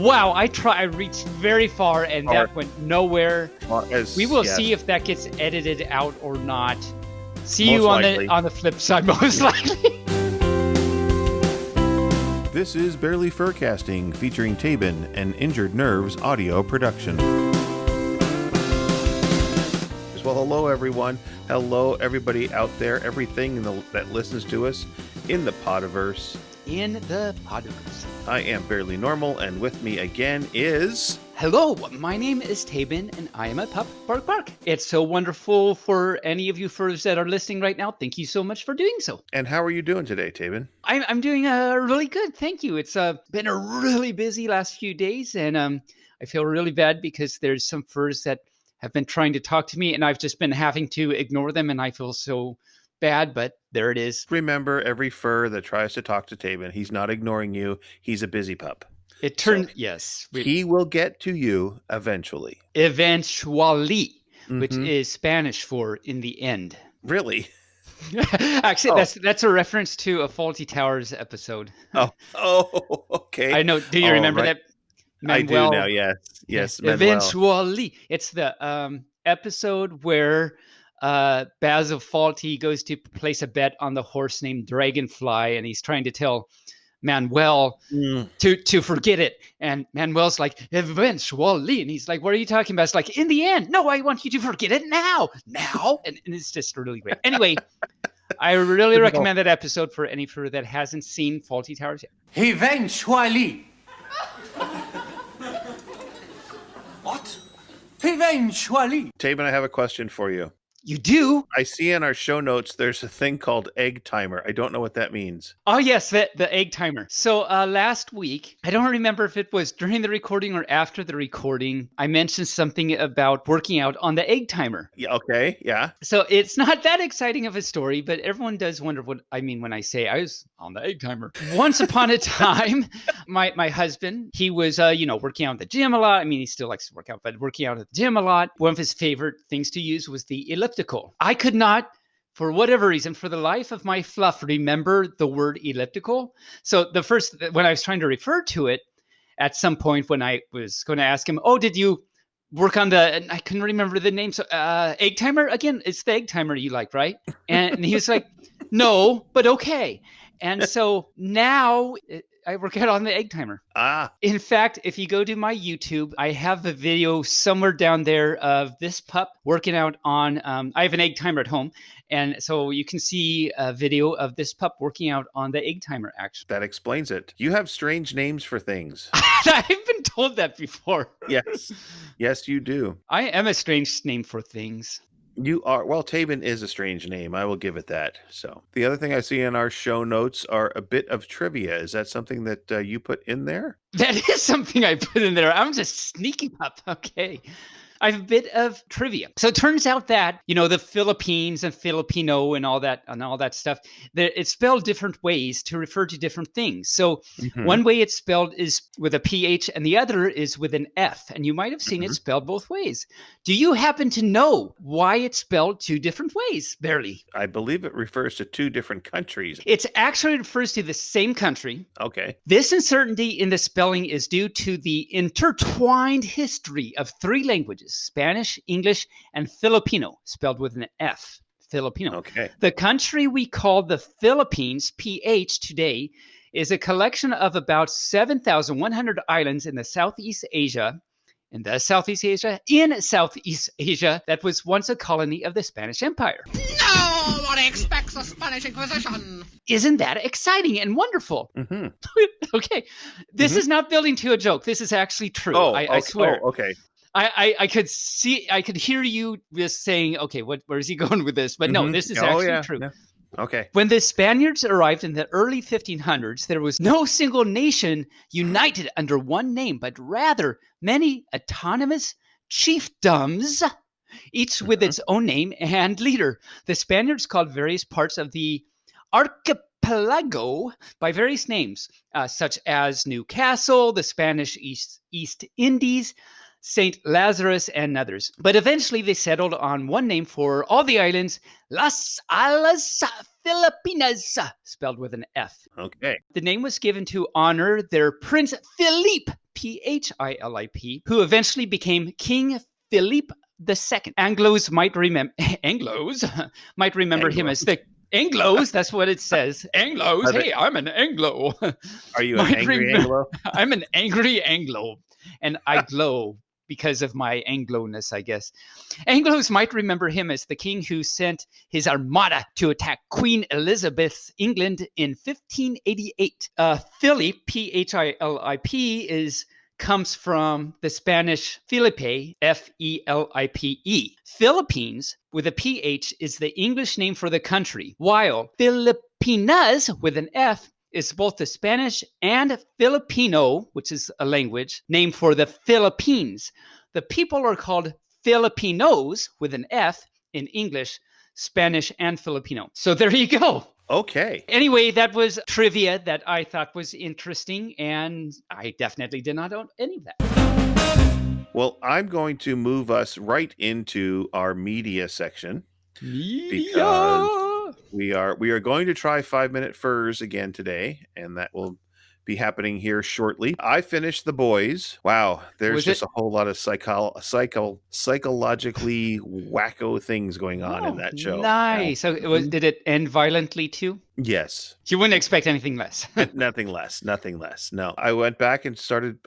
Wow, I reached very far, and that went nowhere. We will see if that gets edited out or not. See most you on the flip side, most likely. This is Bearly Furcasting, featuring Taebyn and Injured Nerves audio production. Well, hello everyone. Hello everybody out there, everything that listens to us in the Podiverse. In the Podiverse. I am Barely Normal, and with me again is... Hello, my name is Taebyn, and I am a pup. Bark, bark. It's so wonderful for any of you furs that are listening right now. Thank you so much for doing so. And how are you doing today, Taebyn? I'm doing really good, thank you. It's been a really busy last few days, and I feel really bad because there's some furs that have been trying to talk to me, and I've just been having to ignore them, and I feel so bad, but there it is. Remember, every fur that tries to talk to Taebyn, he's not ignoring you. He's a busy pup. It turned, so, yes. He will get to you eventually. Eventually, which is Spanish for in the end. Really? Actually, that's a reference to a Fawlty Towers episode. Oh, okay. I know. Do you remember that? Manuel, I do now, yes. Eventually. It's the episode where Basil Fawlty goes to place a bet on the horse named Dragonfly, and he's trying to tell Manuel to forget it. And Manuel's like, eventually. And he's like, what are you talking about? It's like, in the end. No, I want you to forget it now. And it's just really great. Anyway, I really recommend that episode for any fur that hasn't seen Fawlty Towers yet. Eventually. What? Eventually. Taebyn, I have a question for you. You do? I see in our show notes there's a thing called egg timer. I don't know what that means. Oh, yes, the egg timer. So last week, I don't remember if it was during the recording or after the recording, I mentioned something about working out on the egg timer. Yeah, okay, yeah. So it's not that exciting of a story, but everyone does wonder what I mean when I say I was on the egg timer. Once upon a time, my husband, he was, working out at the gym a lot. I mean, he still likes to work out, but working out at the gym a lot. One of his favorite things to use was the elliptical. I could not, for whatever reason, for the life of my fluff, remember the word elliptical. So when I was trying to refer to it at some point when I was going to ask him, did you work on and I couldn't remember the name. So egg timer, again, it's the egg timer you like, right? And he was like, no, but okay. And so now I work out on the egg timer. In fact, if you go to my YouTube, I have a video somewhere down there of this pup working out on, I have an egg timer at home. And so you can see a video of this pup working out on the egg timer, actually. That explains it. You have strange names for things. I've been told that before. Yes, you do. I am a strange name for things. You are. Well, Taebyn is a strange name. I will give it that. So the other thing I see in our show notes are a bit of trivia. Is that something that you put in there? That is something I put in there. I'm just sneaking up. Okay. I have a bit of trivia. So it turns out that, the Philippines and Filipino and all that stuff, it's spelled different ways to refer to different things. So one way it's spelled is with a PH and the other is with an F. And you might have seen it spelled both ways. Do you happen to know why it's spelled two different ways, Barely? I believe it refers to two different countries. It actually refers to the same country. Okay. This uncertainty in the spelling is due to the intertwined history of three languages: Spanish, English, and Filipino, spelled with an F. Filipino. Okay. The country we call the Philippines, PH, today is a collection of about 7,100 islands in Southeast Asia, that was once a colony of the Spanish Empire. Nobody expects a Spanish Inquisition. Isn't that exciting and wonderful? Okay. This is not building to a joke. This is actually true. I swear. Okay. I could hear you just saying, okay, where's he going with this? But no, this is actually true. Yeah. Okay. When the Spaniards arrived in the early 1500s, there was no single nation united under one name, but rather many autonomous chiefdoms, each with its own name and leader. The Spaniards called various parts of the archipelago by various names, such as Newcastle, the Spanish East Indies, St. Lazarus, and others. But eventually they settled on one name for all the islands, Las Islas Filipinas, spelled with an F. Okay. The name was given to honor their Prince Philippe, Philip, who eventually became King Philippe II. Anglos might remember him as the Anglos. That's what it says. Anglos. Are they- Hey, I'm an Anglo. Are you an Might angry remem- Anglo? I'm an angry Anglo, and I glow because of my Anglo-ness, I guess. Anglos might remember him as the king who sent his armada to attack Queen Elizabeth's England in 1588. Philip, Philip, comes from the Spanish Felipe, Felipe. Philippines with a PH is the English name for the country, while Filipinas with an F is both the Spanish and Filipino, which is a language, name for the Philippines. The people are called Filipinos with an F in English, Spanish, and Filipino. So there you go. Okay. Anyway, that was trivia that I thought was interesting, and I definitely did not know any of that. Well, I'm going to move us right into our media section because we are going to try 5-minute furs again today, and that will be happening here shortly. I finished The Boys. Wow, there's just a whole lot of psychologically wacko things going on in that show. Nice. So did it end violently too? Yes. You wouldn't expect anything less. Nothing less. No. I went back and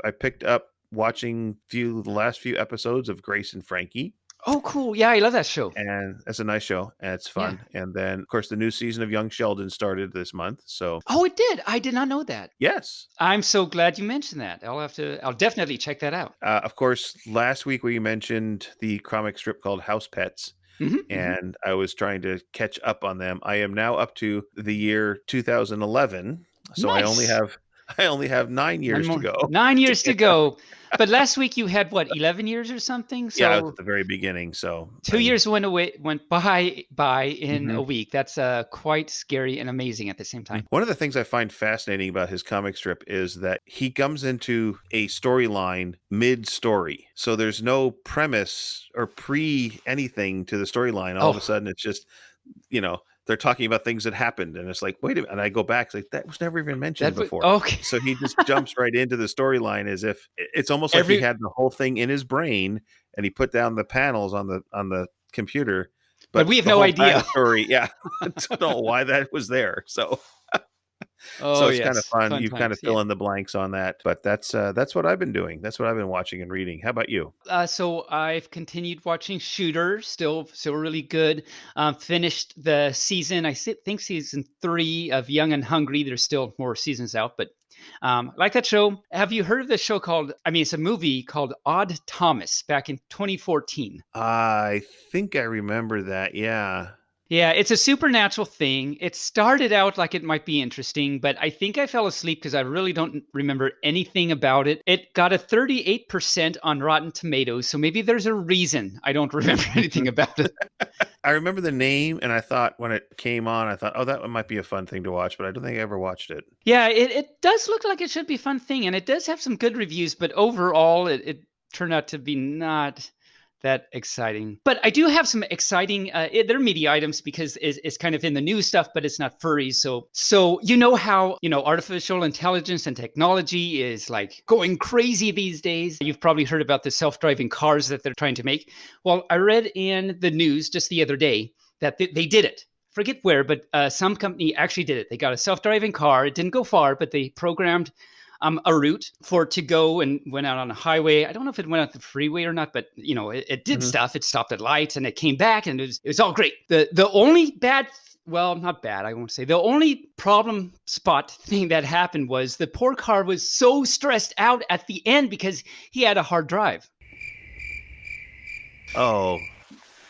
I picked up watching the last few episodes of Grace and Frankie. Oh, cool. Yeah, I love that show. And it's a nice show, and it's fun. Yeah. And then, of course, the new season of Young Sheldon started this month. So, oh, it did. I did not know that. Yes, I'm so glad you mentioned that. I'll definitely check that out. Of course, last week we mentioned the comic strip called House Pets, and I was trying to catch up on them. I am now up to the year 2011, so nice. I only have 9 years to go. 9 years to go. But last week you had what, 11 years or something? So yeah, I was at the very beginning. So 2 years went by in a week. That's quite scary and amazing at the same time. One of the things I find fascinating about his comic strip is that he comes into a storyline mid-story. So there's no premise or anything to the storyline. All of a sudden it's just, they're talking about things that happened, and it's like, wait a minute. And I go back, it's like, that was never even mentioned before. Okay. So he just jumps right into the storyline as if it's almost like he had the whole thing in his brain, and he put down the panels on the computer. But we have no idea. Story, yeah. I don't know why that was there. So it's kind of fun. You kind of fill in the blanks on that. But that's what I've been doing. That's what I've been watching and reading. How about you? So I've continued watching Shooter. Still really good. Finished the season. I think season 3 of Young and Hungry. There's still more seasons out, but like that show. Have you heard of the show it's a movie called Odd Thomas back in 2014? I think I remember that. Yeah. Yeah, it's a supernatural thing. It started out like it might be interesting, but I think I fell asleep because I really don't remember anything about it. It got a 38% on Rotten Tomatoes, so maybe there's a reason I don't remember anything about it. I remember the name, and I thought when it came on, I thought, that might be a fun thing to watch, but I don't think I ever watched it. Yeah, it does look like it should be a fun thing, and it does have some good reviews, but overall, it turned out to be not that exciting. But I do have some exciting they're media items because it's kind of in the news stuff, but it's not furries. So you know how artificial intelligence and technology is like going crazy these days. You've probably heard about the self-driving cars that they're trying to make. Well, I read in the news just the other day that they did it. Forget where, but some company actually did it. They got a self-driving car. It didn't go far, but they programmed a route for it to go and went out on a highway. I don't know if it went out the freeway or not, but it did stuff. It stopped at lights and it came back, and it was all great. The only not bad, I won't say. The only problem spot thing that happened was the poor car was so stressed out at the end because he had a hard drive. Oh.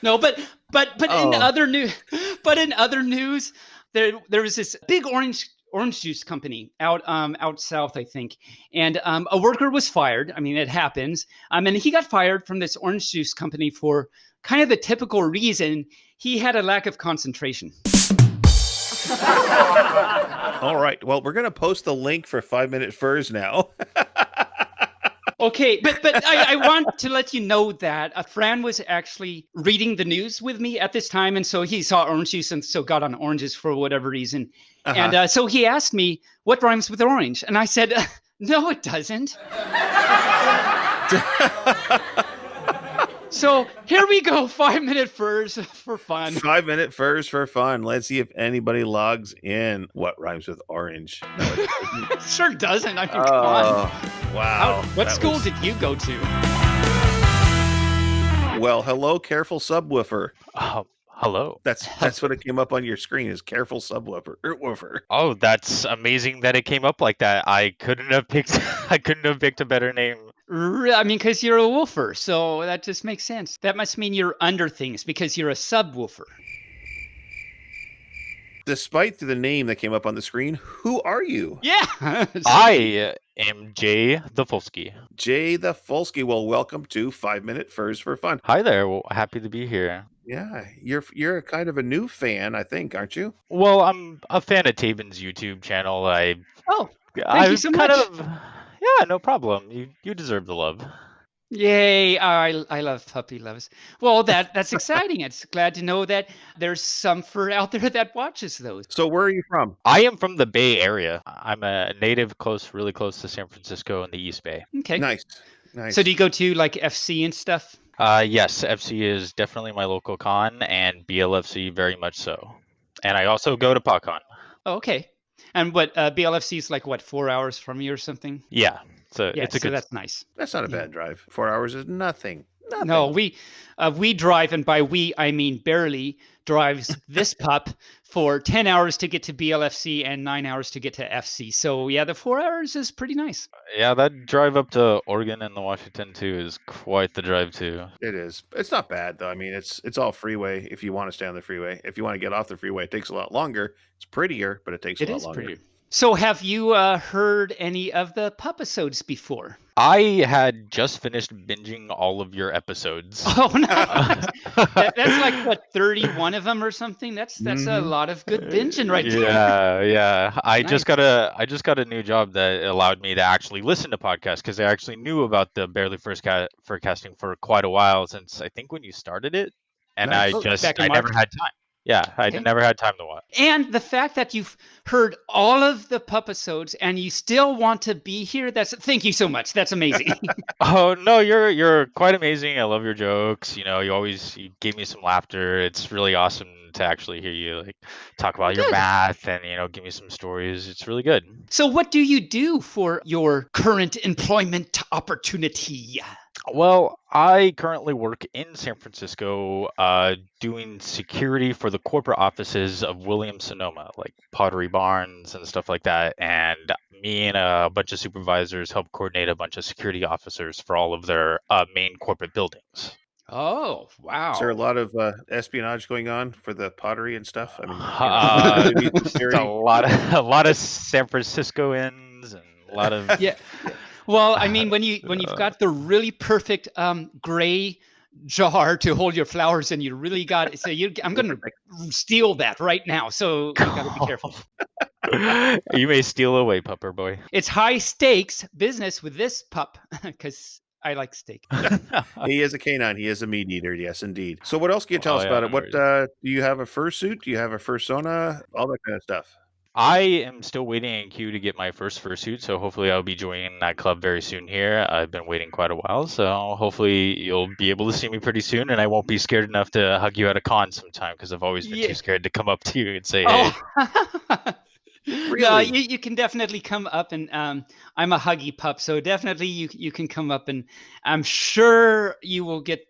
No, but in other news, there was this big orange juice company out south, I think. And a worker was fired. I mean, it happens. And he got fired from this orange juice company for kind of the typical reason. He had a lack of concentration. All right. Well, we're going to post the link for 5-Minute Furs now. Okay, but I want to let you know that a friend was actually reading the news with me at this time, and so he saw orange juice and so got on oranges for whatever reason. And so he asked me, what rhymes with orange? And I said, no, it doesn't. So here we go, 5-minute furs for fun. 5-minute furs for fun. Let's see if anybody logs in. What rhymes with orange? No, it doesn't. Sure doesn't. I mean, come on. Wow. What school did you go to? Well, hello, careful subwoofer. Hello. That's what it came up on your screen is careful subwoofer. Woofer. Oh, that's amazing that it came up like that. I couldn't have picked a better name. I mean, because you're a woofer, so that just makes sense. That must mean you're under things because you're a subwoofer. Despite the name that came up on the screen, who are you? Yeah. I am Jay the Fulsky. Jay the Fulsky. Well, welcome to 5-minute furs for fun. Hi there. Well, happy to be here. Yeah, you're kind of a new fan, I think, aren't you? Well, I'm a fan of Taebyn's YouTube channel. Thank you so much. Yeah, no problem. You deserve the love. Yay! I love puppy loves. Well, that's exciting. It's glad to know that there's some fur out there that watches those. So where are you from? I am from the Bay Area. I'm a native, really close to San Francisco in the East Bay. Okay. Nice. So do you go to like FC and stuff? Yes, FC is definitely my local con, and BLFC very much so. And I also go to PodCon. Oh, okay. And what BLFC is like? What, 4 hours from you or something? Yeah, it's a good. That's nice. That's not a bad drive. 4 hours is nothing. No, we drive, and by we I mean Bearly drives this pup for 10 hours to get to BLFC and 9 hours to get to FC. So yeah, the 4 hours is pretty nice. Yeah, that drive up to Oregon and the Washington too is quite the drive too. It is. It's not bad though. I mean, it's all freeway. If you want to stay on the freeway, if you want to get off the freeway, it takes a lot longer. It's prettier, but it takes a lot longer. Prettier. So have you heard any of the pupisodes before? I had just finished binging all of your episodes. Oh no, that's like what 31 of them or something. That's a lot of good binging right there. Yeah. I Nice. just got a new job that allowed me to actually listen to podcasts because I actually knew about the Barely Furcasting for quite a while since I think when you started it, and Nice. I never had time. Yeah, I Okay. never had time to watch. And the fact that you've heard all of the pupisodes and you still want to be here, thank you so much. That's amazing. Oh no, you're quite amazing. I love your jokes. You gave me some laughter. It's really awesome to actually hear you like talk about your Good. math and give me some stories. It's really good. So what do you do for your current employment opportunity? Well, I currently work in San Francisco doing security for the corporate offices of Williams-Sonoma, like Pottery Barns and stuff like that. And me and a bunch of supervisors help coordinate a bunch of security officers for all of their main corporate buildings. Oh, wow. Is there a lot of espionage going on for the pottery and stuff? I mean, Just a lot of San Franciscoans and a lot of Yeah. Well, I mean, when you've got the really perfect gray jar to hold your flowers in, you really got. So I'm going to steal that right now. So you got to be careful. You may steal away, pupper boy. It's high stakes business with this pup because I like steak. He is a canine. He is a meat eater. Yes, indeed. So what else can you tell us yeah, about it? What do you have a fursuit? Do you have a fursona? All that kind of stuff. I am still waiting in queue to get my first fursuit, so hopefully I'll be joining that club very soon here. I've been waiting quite a while, so hopefully you'll be able to see me pretty soon, and I won't be scared enough to hug you at a con sometime, because I've always been too scared to come up to you and say, hey. Oh. Really? No, you can definitely come up, and I'm a huggy pup, so definitely you can come up, and I'm sure you will get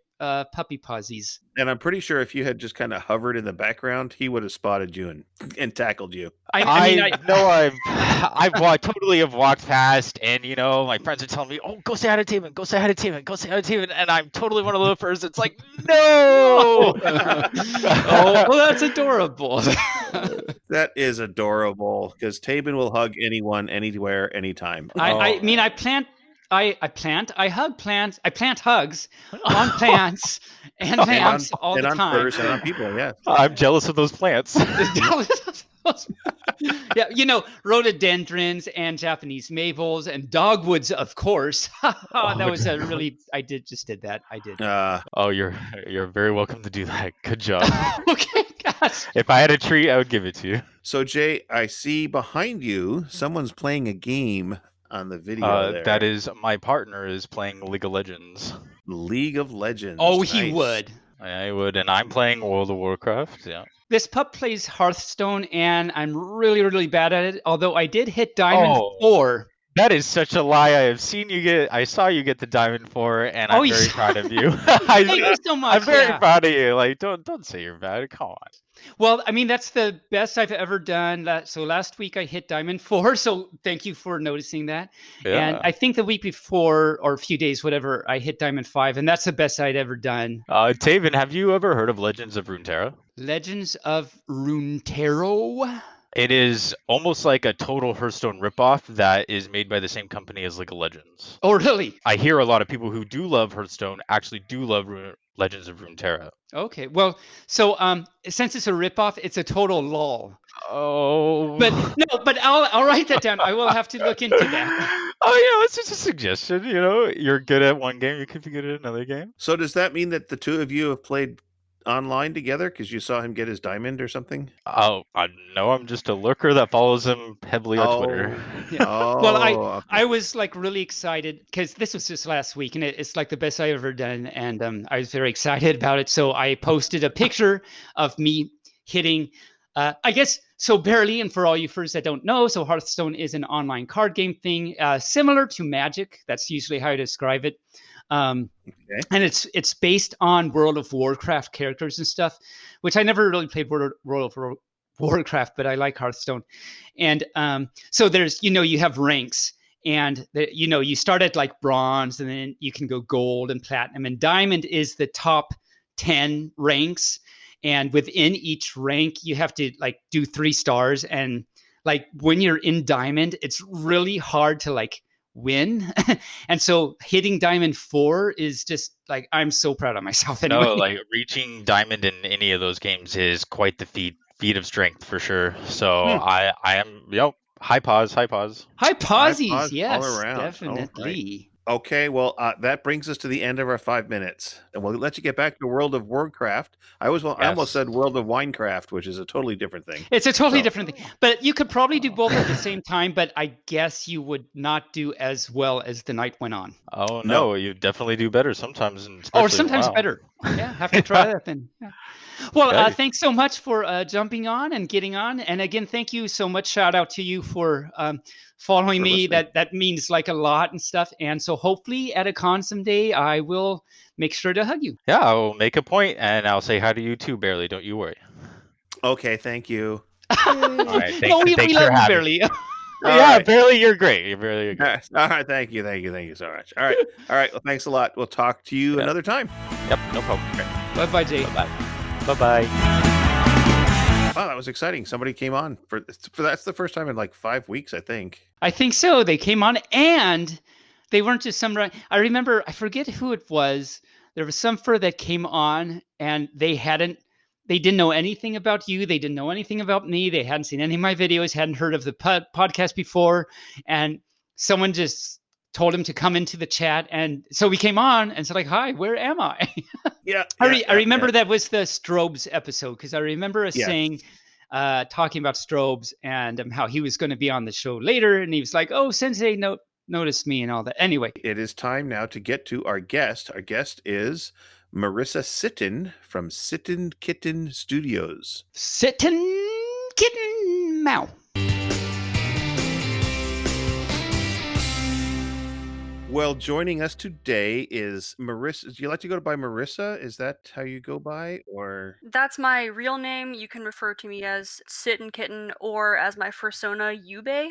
puppy pawsies. And I'm pretty sure if you had just kind of hovered in the background, he would have spotted you and tackled you. I know I've totally have walked past, and my friends are telling me, "Oh, go say hi to Taebyn, go say hi to Taebyn, go say hi to Taebyn," and I'm totally one of those persons. It's like, no. Oh, well, that's adorable. That is adorable because Taebyn will hug anyone, anywhere, anytime. I mean, I hug plants. I plant hugs on plants and plants all the time. And on people, yeah. I'm jealous of those plants. Yeah, rhododendrons and Japanese maples and dogwoods, of course. That was a really. I did that. I did. Oh, you're very welcome to do that. Good job. Okay, gosh. If I had a treat, I would give it to you. So, Jay, I see behind you someone's playing a game on the video there. That is, my partner is playing League of Legends. League of Legends. Oh, he Nice. would. I would, and I'm playing World of Warcraft. Yeah. This pup plays Hearthstone, and I'm really, really bad at it. Although I did hit Diamond 4. That is such a lie. I saw you get the Diamond 4, and I'm very proud of you. Thank you so much. I'm very proud of you. Like, don't say you're bad. Come on. Well, I mean, that's the best I've ever done. So last week I hit Diamond 4, so thank you for noticing that. Yeah. And I think the week before, or a few days, whatever, I hit Diamond 5, and that's the best I'd ever done. Taebyn, have you ever heard of Legends of Runeterra? Legends of Runeterra? It is almost like a total Hearthstone ripoff that is made by the same company as League of Legends. Oh, really? I hear a lot of people who do love Hearthstone actually do love Legends of Runeterra. Okay, well, so since it's a ripoff, it's a total lull. Oh. But I'll write that down. I will have to look into that. Oh yeah, it's just a suggestion. You're good at one game, you could be good at another game. So does that mean that the two of you have played online together because you saw him get his diamond or something? Oh, no, I'm just a lurker that follows him heavily on Twitter. Yeah. Well, I was like really excited because this was just last week, and it's like the best I've ever done, and I was very excited about it. So I posted a picture of me hitting. I guess so. Bearly, and for all you furs that don't know, so Hearthstone is an online card game thing, similar to Magic. That's usually how I describe it. And it's based on World of Warcraft characters and stuff, which I never really played World of Warcraft, but I like Hearthstone. And so there's, you have ranks, and you start at like bronze, and then you can go gold and platinum, and diamond is the top 10 ranks. And within each rank, you have to like do 3 stars. And like when you're in diamond, it's really hard to like win. And so hitting Diamond 4 is just like, I'm so proud of myself anyway. No, like reaching diamond in any of those games is quite the feat of strength for sure. So I am, high pause. High pausies, yes, all around. definitely. Okay, well, that brings us to the end of our 5 minutes, and we'll let you get back to World of Warcraft. I almost said World of Winecraft, which is a totally different thing. It's a totally different thing, but you could probably do both at the same time. But I guess you would not do as well as the night went on. Oh no, you definitely do better sometimes, or sometimes better. Yeah, have to try that then. Yeah. Well, thanks so much for jumping on and getting on. And again, thank you so much. Shout out to you for following me. Listening. That means like a lot and stuff. And so hopefully at a con someday, I will make sure to hug you. Yeah, I will make a point, and I'll say hi to you too, Bearly. Don't you worry. Okay, thank you. All right, we love you, Bearly. Right. Bearly, you're great. You're great. All right, thank you so much. All right, well, thanks a lot. We'll talk to you another time. Yep, no problem. Bye-bye, Jay. Bye-bye. Wow, that was exciting. Somebody came on for that's the first time in like 5 weeks, I think. I think so. They came on, and they weren't just some. I remember, I forget who it was. There was some fur that came on, and they didn't know anything about you. They didn't know anything about me. They hadn't seen any of my videos, hadn't heard of the podcast before, and someone just told him to come into the chat, and so we came on and said like, "Hi, where am I?" Yeah, I remember that was the Strobes episode, because I remember us saying, talking about Strobes and how he was going to be on the show later, and he was like, "Oh, Sensei noticed me and all that." Anyway, it is time now to get to our guest. Our guest is Marissa Sittin from Sittin Kitten Studios. Sittin Kitten Meow. Well, joining us today is Marissa. Do you like to go by Marissa? Is that how you go by, or? That's my real name. You can refer to me as Sittin Kitten or as my fursona Yuubae.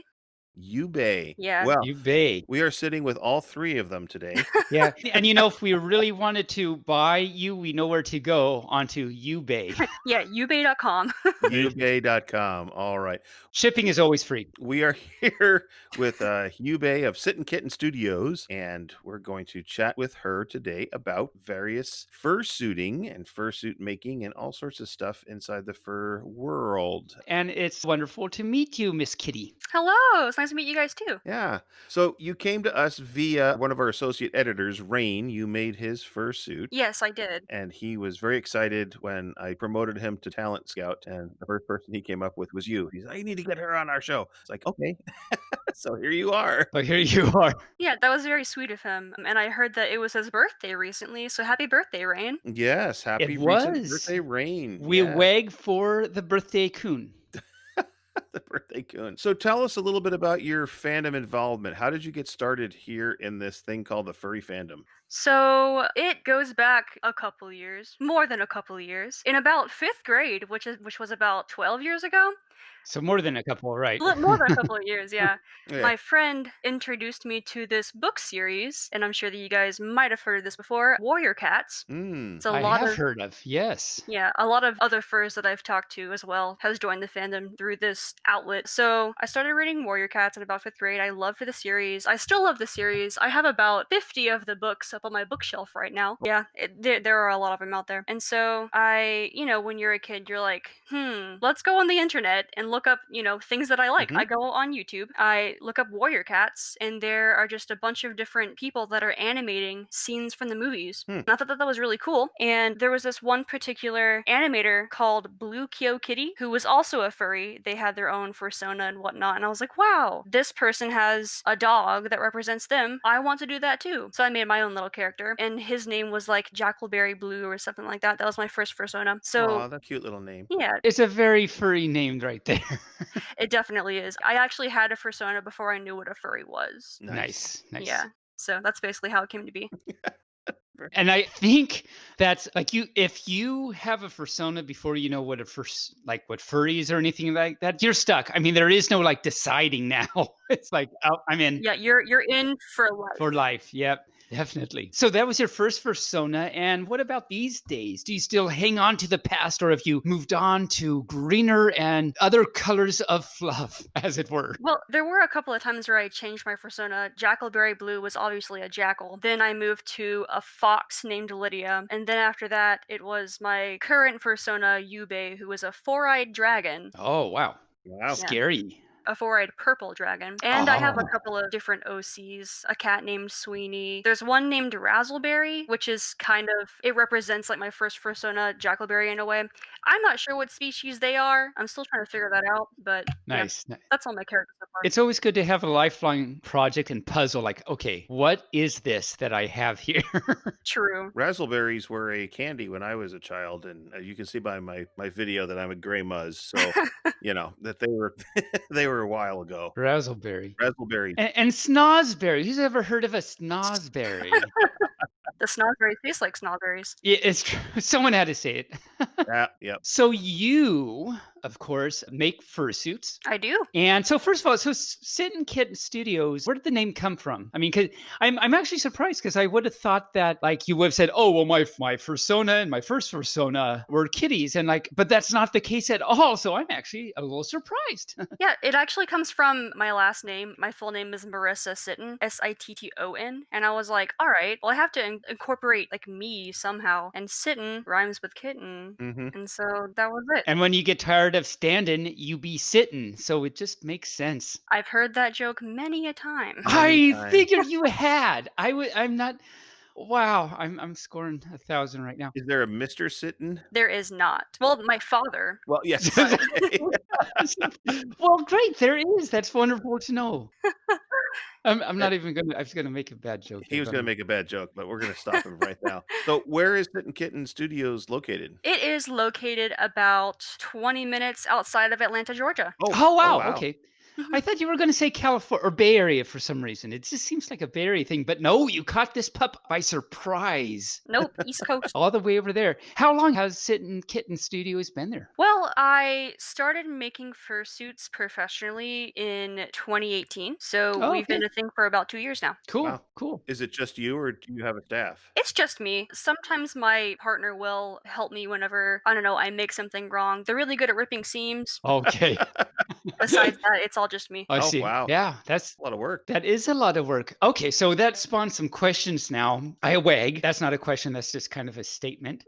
Yuubae. Yeah. Well, Yuubae. we are sitting with all three of them today. Yeah. And if we really wanted to buy you, we know where to go onto Yuubae. Yeah, Yuubae.com. Yuubae.com. All right. Shipping is always free. We are here with Yuubae of Sittin Kitten Studios, and we're going to chat with her today about various fursuiting and fursuit making and all sorts of stuff inside the fur world. And it's wonderful to meet you, Miss Kitty. Hello. It's nice to meet you guys too. Yeah. So you came to us via one of our associate editors, Rain. You made his fursuit. Yes, I did. And he was very excited when I promoted him to Talent Scout. And the first person he came up with was you. He's like, I need to get her on our show. It's like, okay. So here you are. So here you are. Yeah, that was very sweet of him. And I heard that it was his birthday recently, so happy birthday, Rain. Yes. Happy It recent was. birthday, Rain. We Yeah. wag for the birthday coon. The birthday coon. So tell us a little bit about your fandom involvement. How did you get started here in this thing called the furry fandom? So it goes back a couple years, more than a couple years. In about 5th grade, which was about 12 years ago. So more than a couple, right? More than a couple of years, yeah. Yeah. My friend introduced me to this book series, and I'm sure that you guys might have heard of this before, Warrior Cats. Mm. It's a I lot have of heard of, yes. Yeah, a lot of other furs that I've talked to as well has joined the fandom through this outlet. So I started reading Warrior Cats in about 5th grade. I loved the series. I still love the series. I have about 50 of the books up on my bookshelf right now. Yeah, there are a lot of them out there. And so when you're a kid, you're like, let's go on the internet and look up, things that I like. Mhm. I go on YouTube, I look up Warrior Cats, and there are just a bunch of different people that are animating scenes from the movies. Hmm. And I thought that was really cool. And there was this one particular animator called Blue Kyo Kitty, who was also a furry. They had their own fursona and whatnot. And I was like, wow, this person has a dog that represents them. I want to do that too. So I made my own little character. And his name was like Jackalberry Blue or something like that. That was my first fursona. So Aw, that's a cute little name. yeah, It's a very furry name right there. it definitely is. I actually had a fursona before I knew what a furry was. Nice. Yeah. So that's basically how it came to be. And I think that's like if you have a fursona before you know what what furries or anything like that, you're stuck. I mean, there is no like deciding now. It's like, oh, I'm in Yeah, you're in for life. for life. Yep. Definitely. So that was your first fursona. And what about these days? Do you still hang on to the past, or have you moved on to greener and other colors of fluff, as it were? Well, there were a couple of times where I changed my fursona. Jackalberry Blue was obviously a jackal. Then I moved to a fox named Lydia. And then after that, it was my current fursona, Yuubae, who was a four-eyed dragon. Oh, wow. Wow. Scary. A four-eyed purple dragon. And I have a Oh. couple of different OCs. A cat named Sweeney. There's one named Razzleberry, which is it represents like my first fursona, Jackalberry, in a way. I'm not sure what species they are. I'm still trying to figure that out, but yeah, Nice. that's all my characters so far. It's always good to have a lifelong project and puzzle. Like, okay, what is this that I have here? True. Razzleberries were a candy when I was a child, and you can see by my video that I'm a gray muzz. So that they were they were a while ago. Razzleberry. Razzleberries. And snozberry. Who's ever heard of a snozberry? The snozberries taste like snozberries. It's true. Someone had to say it. Yeah, yep. So you, of course, make fursuits. I do. And so first of all, so Sittin Kitten Studios, where did the name come from? I mean, cause I'm actually surprised because I would have thought that like you would have said, oh, well, my fursona and my first fursona were kitties. And but that's not the case at all. So I'm actually a little surprised. Yeah, it actually comes from my last name. My full name is Marissa Sitton, Sitton. And I was like, all right, well, I have to incorporate like me somehow. And Sitton rhymes with kitten. Mm-hmm. And so that was it. And when you get tired of standing, you be sitting. So it just makes sense. I've heard that joke many a time. I figured you had. I'm not. Wow, I'm scoring 1,000 right now. Is there a Mr. Sittin? There is not. Well, my father. Well, yes. But- Okay. Well, great. There is. That's wonderful to know. I'm not even gonna. I was gonna make a bad joke. He was going to make a bad joke, but we're going to stop him right now. So, where is Sittin Kitten Studios located? It is located about 20 minutes outside of Atlanta, Georgia. Oh wow. Okay. I thought you were going to say California or Bay Area for some reason. It just seems like a Bay Area thing, but no, you caught this pup by surprise. Nope, East Coast. All the way over there. How long has Sittin Kitten Studios been there? Well, I started making fursuits professionally in 2018, so Oh, we've been okay. a thing for about 2 years now. Cool, Wow. cool. Is it just you, or do you have a staff? It's just me. Sometimes my partner will help me whenever, I don't know, I make something wrong. They're really good at ripping seams. Okay. Besides that, it's all just me. I Oh, see. wow. Yeah, that's A lot of work. that is a lot of work. Okay, so that spawned some questions now. I wag. That's not a question, that's just kind of a statement.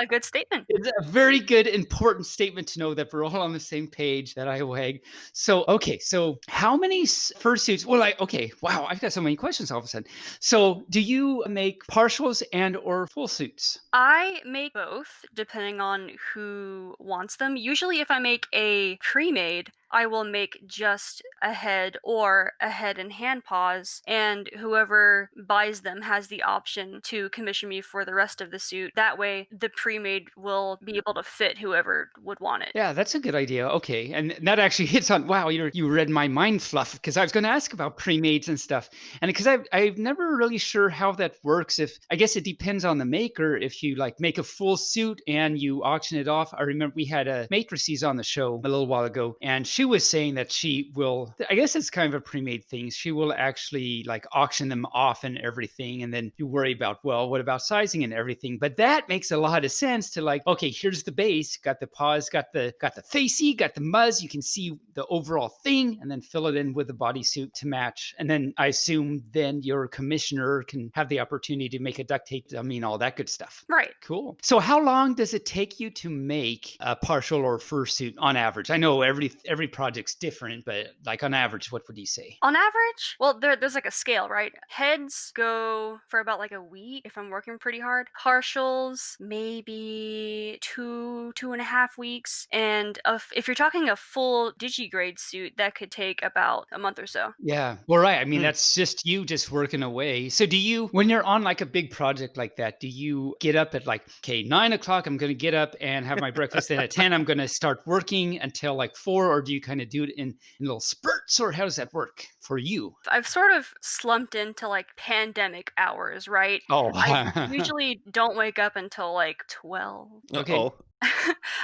A good statement. It's a very good, important statement to know that we're all on the same page, that I wag. So, okay, so how many fursuits? Well, okay, wow, I've got so many questions all of a sudden. So, do you make partials and or full suits? I make both depending on who wants them. Usually, if I make a pre made, I will make just a head or a head and hand paws, and whoever buys them has the option to commission me for the rest of the suit. That way, the pre made will be able to fit whoever would want it. Yeah, that's a good idea. Okay, and that actually hits on. Wow, you read my mind fluff because I was going to ask about pre-mades and stuff, and because I've never really sure how that works. If I guess it depends on the maker. If you like make a full suit and you auction it off. I remember we had a matrices on the show a little while ago, and she was saying that she will. I guess it's kind of a pre-made thing. She will actually like auction them off and everything, and then you worry about, well, what about sizing and everything. But that makes a lot of sense to like, okay, here's the base, got the paws, got the facey, got the muzz. You can see the overall thing, and then fill it in with the bodysuit to match. And then I assume then your commissioner can have the opportunity to make a duct tape. I mean, all that good stuff. Right. Cool. So how long does it take you to make a partial or fursuit on average? I know every project's different, but like on average, what would you say? On average, well, there's like a scale, right? Heads go for about like a week if I'm working pretty hard. Partials, maybe 2.5 weeks. And if you're talking a full digigrade suit, that could take about a month or so. Yeah. Well, right. I mean, Hmm. that's just you just working away. So do you, when you're on like a big project like that, do you get up at like, okay, 9 o'clock, I'm going to get up and have my breakfast. Then at 10, I'm going to start working until like 4, or do you kind of do it in little spurts, or how does that work for you? I've sort of slumped into like pandemic hours, right? Oh, I usually don't wake up until like 12. okay. Uh-oh.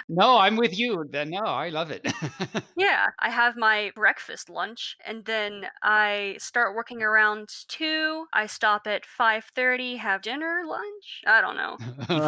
No, I'm with you. Then no, I love it. Yeah, I have my breakfast lunch, and then I start working around 2. I stop at 5:30, have dinner, lunch, I don't know,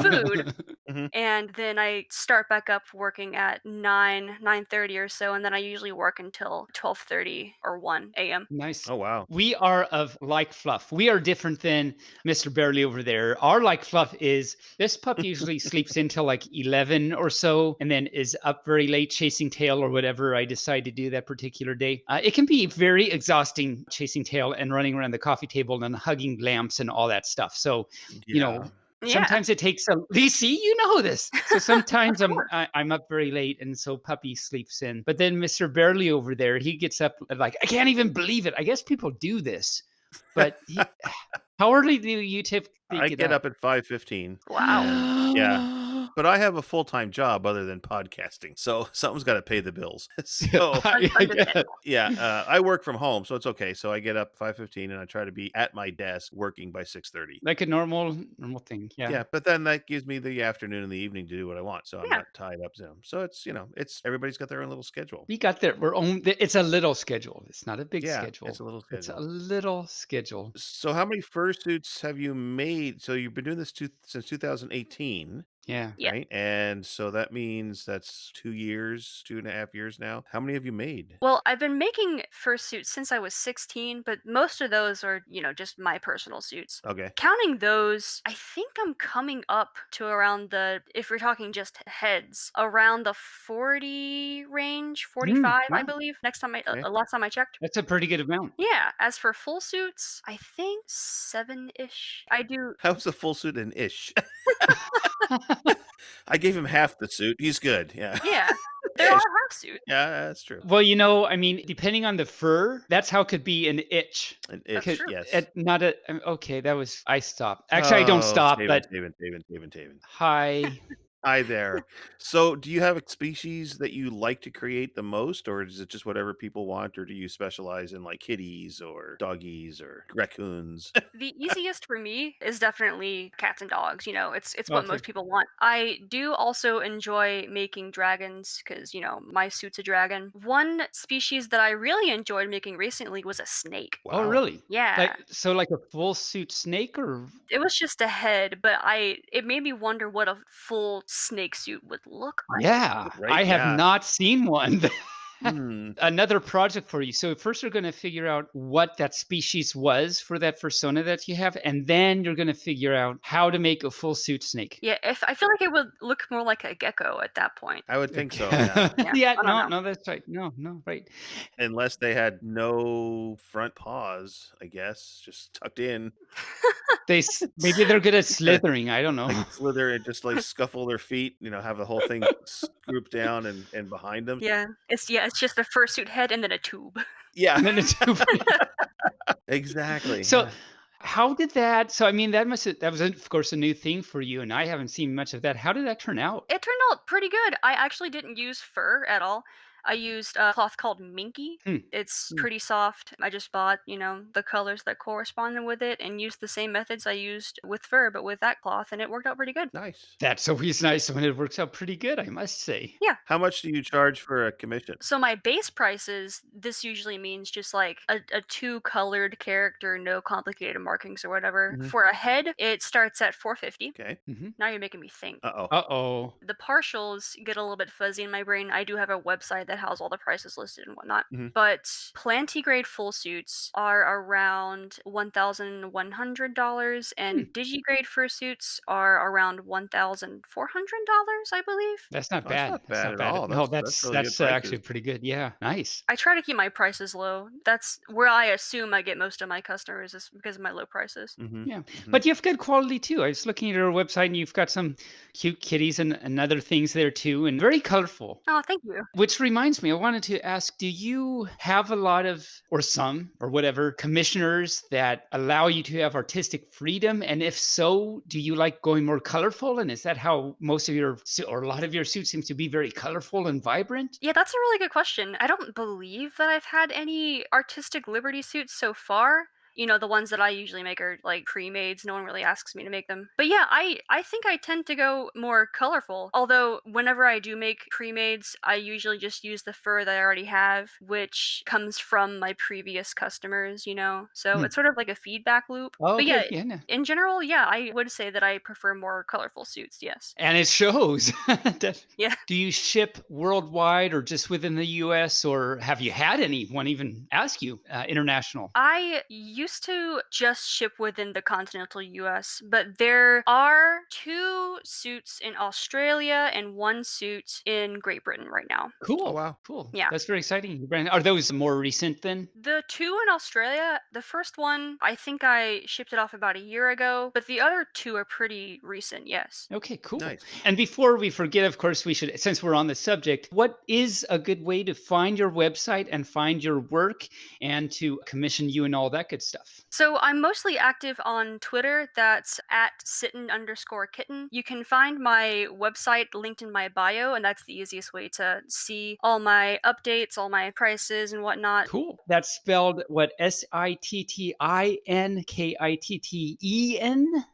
food, Mhm. and then I start back up working at 9:30 or so, and then I usually work until 12:30 or 1 a.m. Nice. Oh, wow. We are of like fluff. We are different than Mr. Bearly over there. Our like fluff is this pup usually sleeps until like 11 or so, and then is up very late chasing tail or whatever I decide to do that particular day. It can be very exhausting chasing tail and running around the coffee table and hugging lamps and all that stuff. So, you know, Yeah. Yeah, sometimes it takes a Lisi, you know this. So sometimes of course. I'm up very late, and so puppy sleeps in. But then Mr. Bearly over there, he gets up at like, I can't even believe it. I guess people do this, but how early do you typically I get get up? up at 5:15. Wow. Yeah. But I have a full-time job other than podcasting, so something's got to pay the bills. So I guess. Understandable. yeah, I work from home, so it's okay. So I get up 5:15 and I try to be at my desk working by 6:30. Like a normal thing. Yeah. Yeah, but then that gives me the afternoon and the evening to do what I want, so I'm Yeah. not tied up to them. So it's everybody's got their own little schedule. We got there. It's a little schedule. It's not a big Yeah, schedule. it's a little It's a schedule. little schedule. So how many fursuits have you made? So you've been doing this since 2018. Yeah. Yeah. Right? And so that means that's 2 years, 2.5 years now. How many have you made? Well, I've been making fursuits since I was 16, but most of those are, just my personal suits. Okay. Counting those, I think I'm coming up to around if we're talking just heads, around the 40 range, 45, I wow. believe. Okay. Last time I checked. That's a pretty good amount. Yeah, as for full suits, I think 7-ish. I do. How's a full suit an ish? I gave him half the suit. He's good. Yeah. Yeah, there are Ish. half suits. Yeah, that's true. Well, I mean, depending on the fur, that's how it could be an itch. An That's ish, true. yes. Not a. Okay, I stopped. Actually, I don't stop. Taven, But Taven. hi. Hi there. So, do you have a species that you like to create the most, or is it just whatever people want, or do you specialize in like kitties or doggies or raccoons? The easiest for me is definitely cats and dogs. It's what Okay. most people want. I do also enjoy making dragons because, my suit's a dragon. One species that I really enjoyed making recently was a snake. Oh, Wow. really? Yeah. Like a full suit snake, or It was just a head, but it made me wonder what a full snake suit would look like. yeah, Right? I have Yeah. not seen one. Hmm. Another project for you. So first you're going to figure out what that species was for that persona that you have, and then you're going to figure out how to make a full suit snake. Yeah, if I feel like it would look more like a gecko at that point. I would think so, yeah. Yeah, Yeah, I don't know. no, that's right. No, right. Unless they had no front paws, I guess, just tucked in. Maybe they're good at Kinda slithering. I don't know. like slither and just like scuffle their feet, have the whole thing scooped down and behind them. It's just a fursuit head and then a tube. Yeah, And then it's exactly. so. Yeah. How did that? So I mean, that was of course a new thing for you, and I haven't seen much of that. How did that turn out? It turned out pretty good. I actually didn't use fur at all. I used a cloth called Minky. Hmm. It's pretty soft. I just bought, the colors that corresponded with it and used the same methods I used with fur, but with that cloth, and it worked out pretty good. Nice. That's always nice when it works out pretty good, I must say. Yeah. How much do you charge for a commission? So my base prices, this usually means just like a two-colored character, no complicated markings or whatever. Mhm. For a head, it starts at $450. Okay. Hmm. Now you're making me think. Uh-oh. Uh-oh. The partials get a little bit fuzzy in my brain. I do have a website that has all the prices listed and whatnot. Mhm. But plantigrade full suits are around $1,100, and digigrade fursuits are around $1,400, I believe. That's not Oh, that's bad. not That's bad not at bad. all. No, That's really good actually prices. pretty good. Yeah, nice. I try to keep my prices low. That's where I assume I get most of my customers is because of my low prices. Mhm. Yeah, Mhm. but you have good quality too. I was looking at your website, and you've got some cute kitties and other things there too, and very colorful. Oh, thank you. Which reminds me, I wanted to ask, do you have a lot of, or some, or whatever, commissioners that allow you to have artistic freedom? And if so, do you like going more colorful? And is that how most of or a lot of your suits seems to be very colorful and vibrant? Yeah, that's a really good question. I don't believe that I've had any artistic liberty suits so far. The ones that I usually make are like pre-mades. No one really asks me to make them. But yeah, I think I tend to go more colorful. Although whenever I do make pre-mades, I usually just use the fur that I already have, which comes from my previous customers. So Hmm. it's sort of like a feedback loop. Oh, But yeah, okay, yeah, no. in general, yeah, I would say that I prefer more colorful suits, yes. And it shows. Yeah. Do you ship worldwide or just within the US, or have you had anyone even ask you international? I used to just ship within the continental US, but there are 2 suits in Australia and 1 suit in Great Britain right now. Cool. Oh, wow. Cool. Yeah. That's very exciting. Brandon, are those more recent then? The 2 in Australia, the first one, I think I shipped it off about a year ago, but the other 2 are pretty recent, yes. Okay, cool. Nice. And before we forget, of course, we should, since we're on the subject, what is a good way to find your website and find your work and to commission you and all that good stuff? So I'm mostly active on Twitter. That's at Sittin_Kitten. You can find my website linked in my bio, and that's the easiest way to see all my updates, all my prices, and whatnot. Cool. That's spelled what? SITTINKITTEN?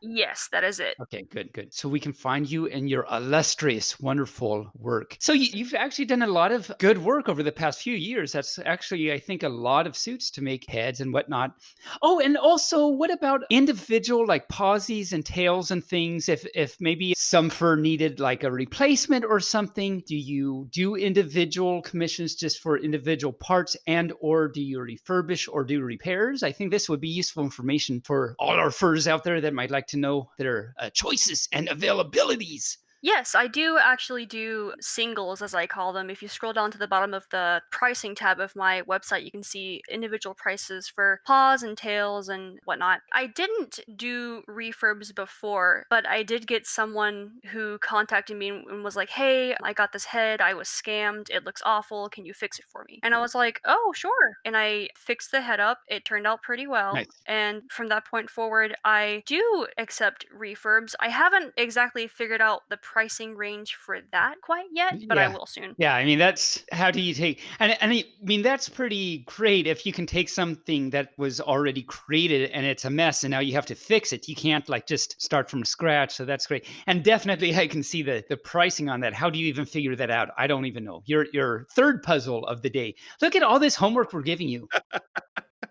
Yes, that is it. Okay, good, good. So we can find you and your illustrious, wonderful work. So you've actually done a lot of good work over the past few years. That's actually, I think, a lot of suits to make heads and whatnot. Oh, and also, what about individual like pawsies and tails and things? If maybe some fur needed like a replacement or something, do you do individual commissions just for individual parts, and or do you refurbish or do repairs? I think this would be useful information for all our furs out there that might like to know their choices and availabilities. Yes, I do actually do singles, as I call them. If you scroll down to the bottom of the pricing tab of my website, you can see individual prices for paws and tails and whatnot. I didn't do refurbs before, but I did get someone who contacted me and was like, hey, I got this head. I was scammed. It looks awful. Can you fix it for me? And I was like, oh, sure. And I fixed the head up. It turned out pretty well. Nice. And from that point forward, I do accept refurbs. I haven't exactly figured out the pricing range for that quite yet, but I Yeah. will soon. Yeah, I mean that's how do you take and I mean that's pretty great if you can take something that was already created and it's a mess and now you have to fix it. You can't like just start from scratch. So that's great. And definitely I can see the pricing on that. How do you even figure that out? I don't even know. Your third puzzle of the day. Look at all this homework we're giving you.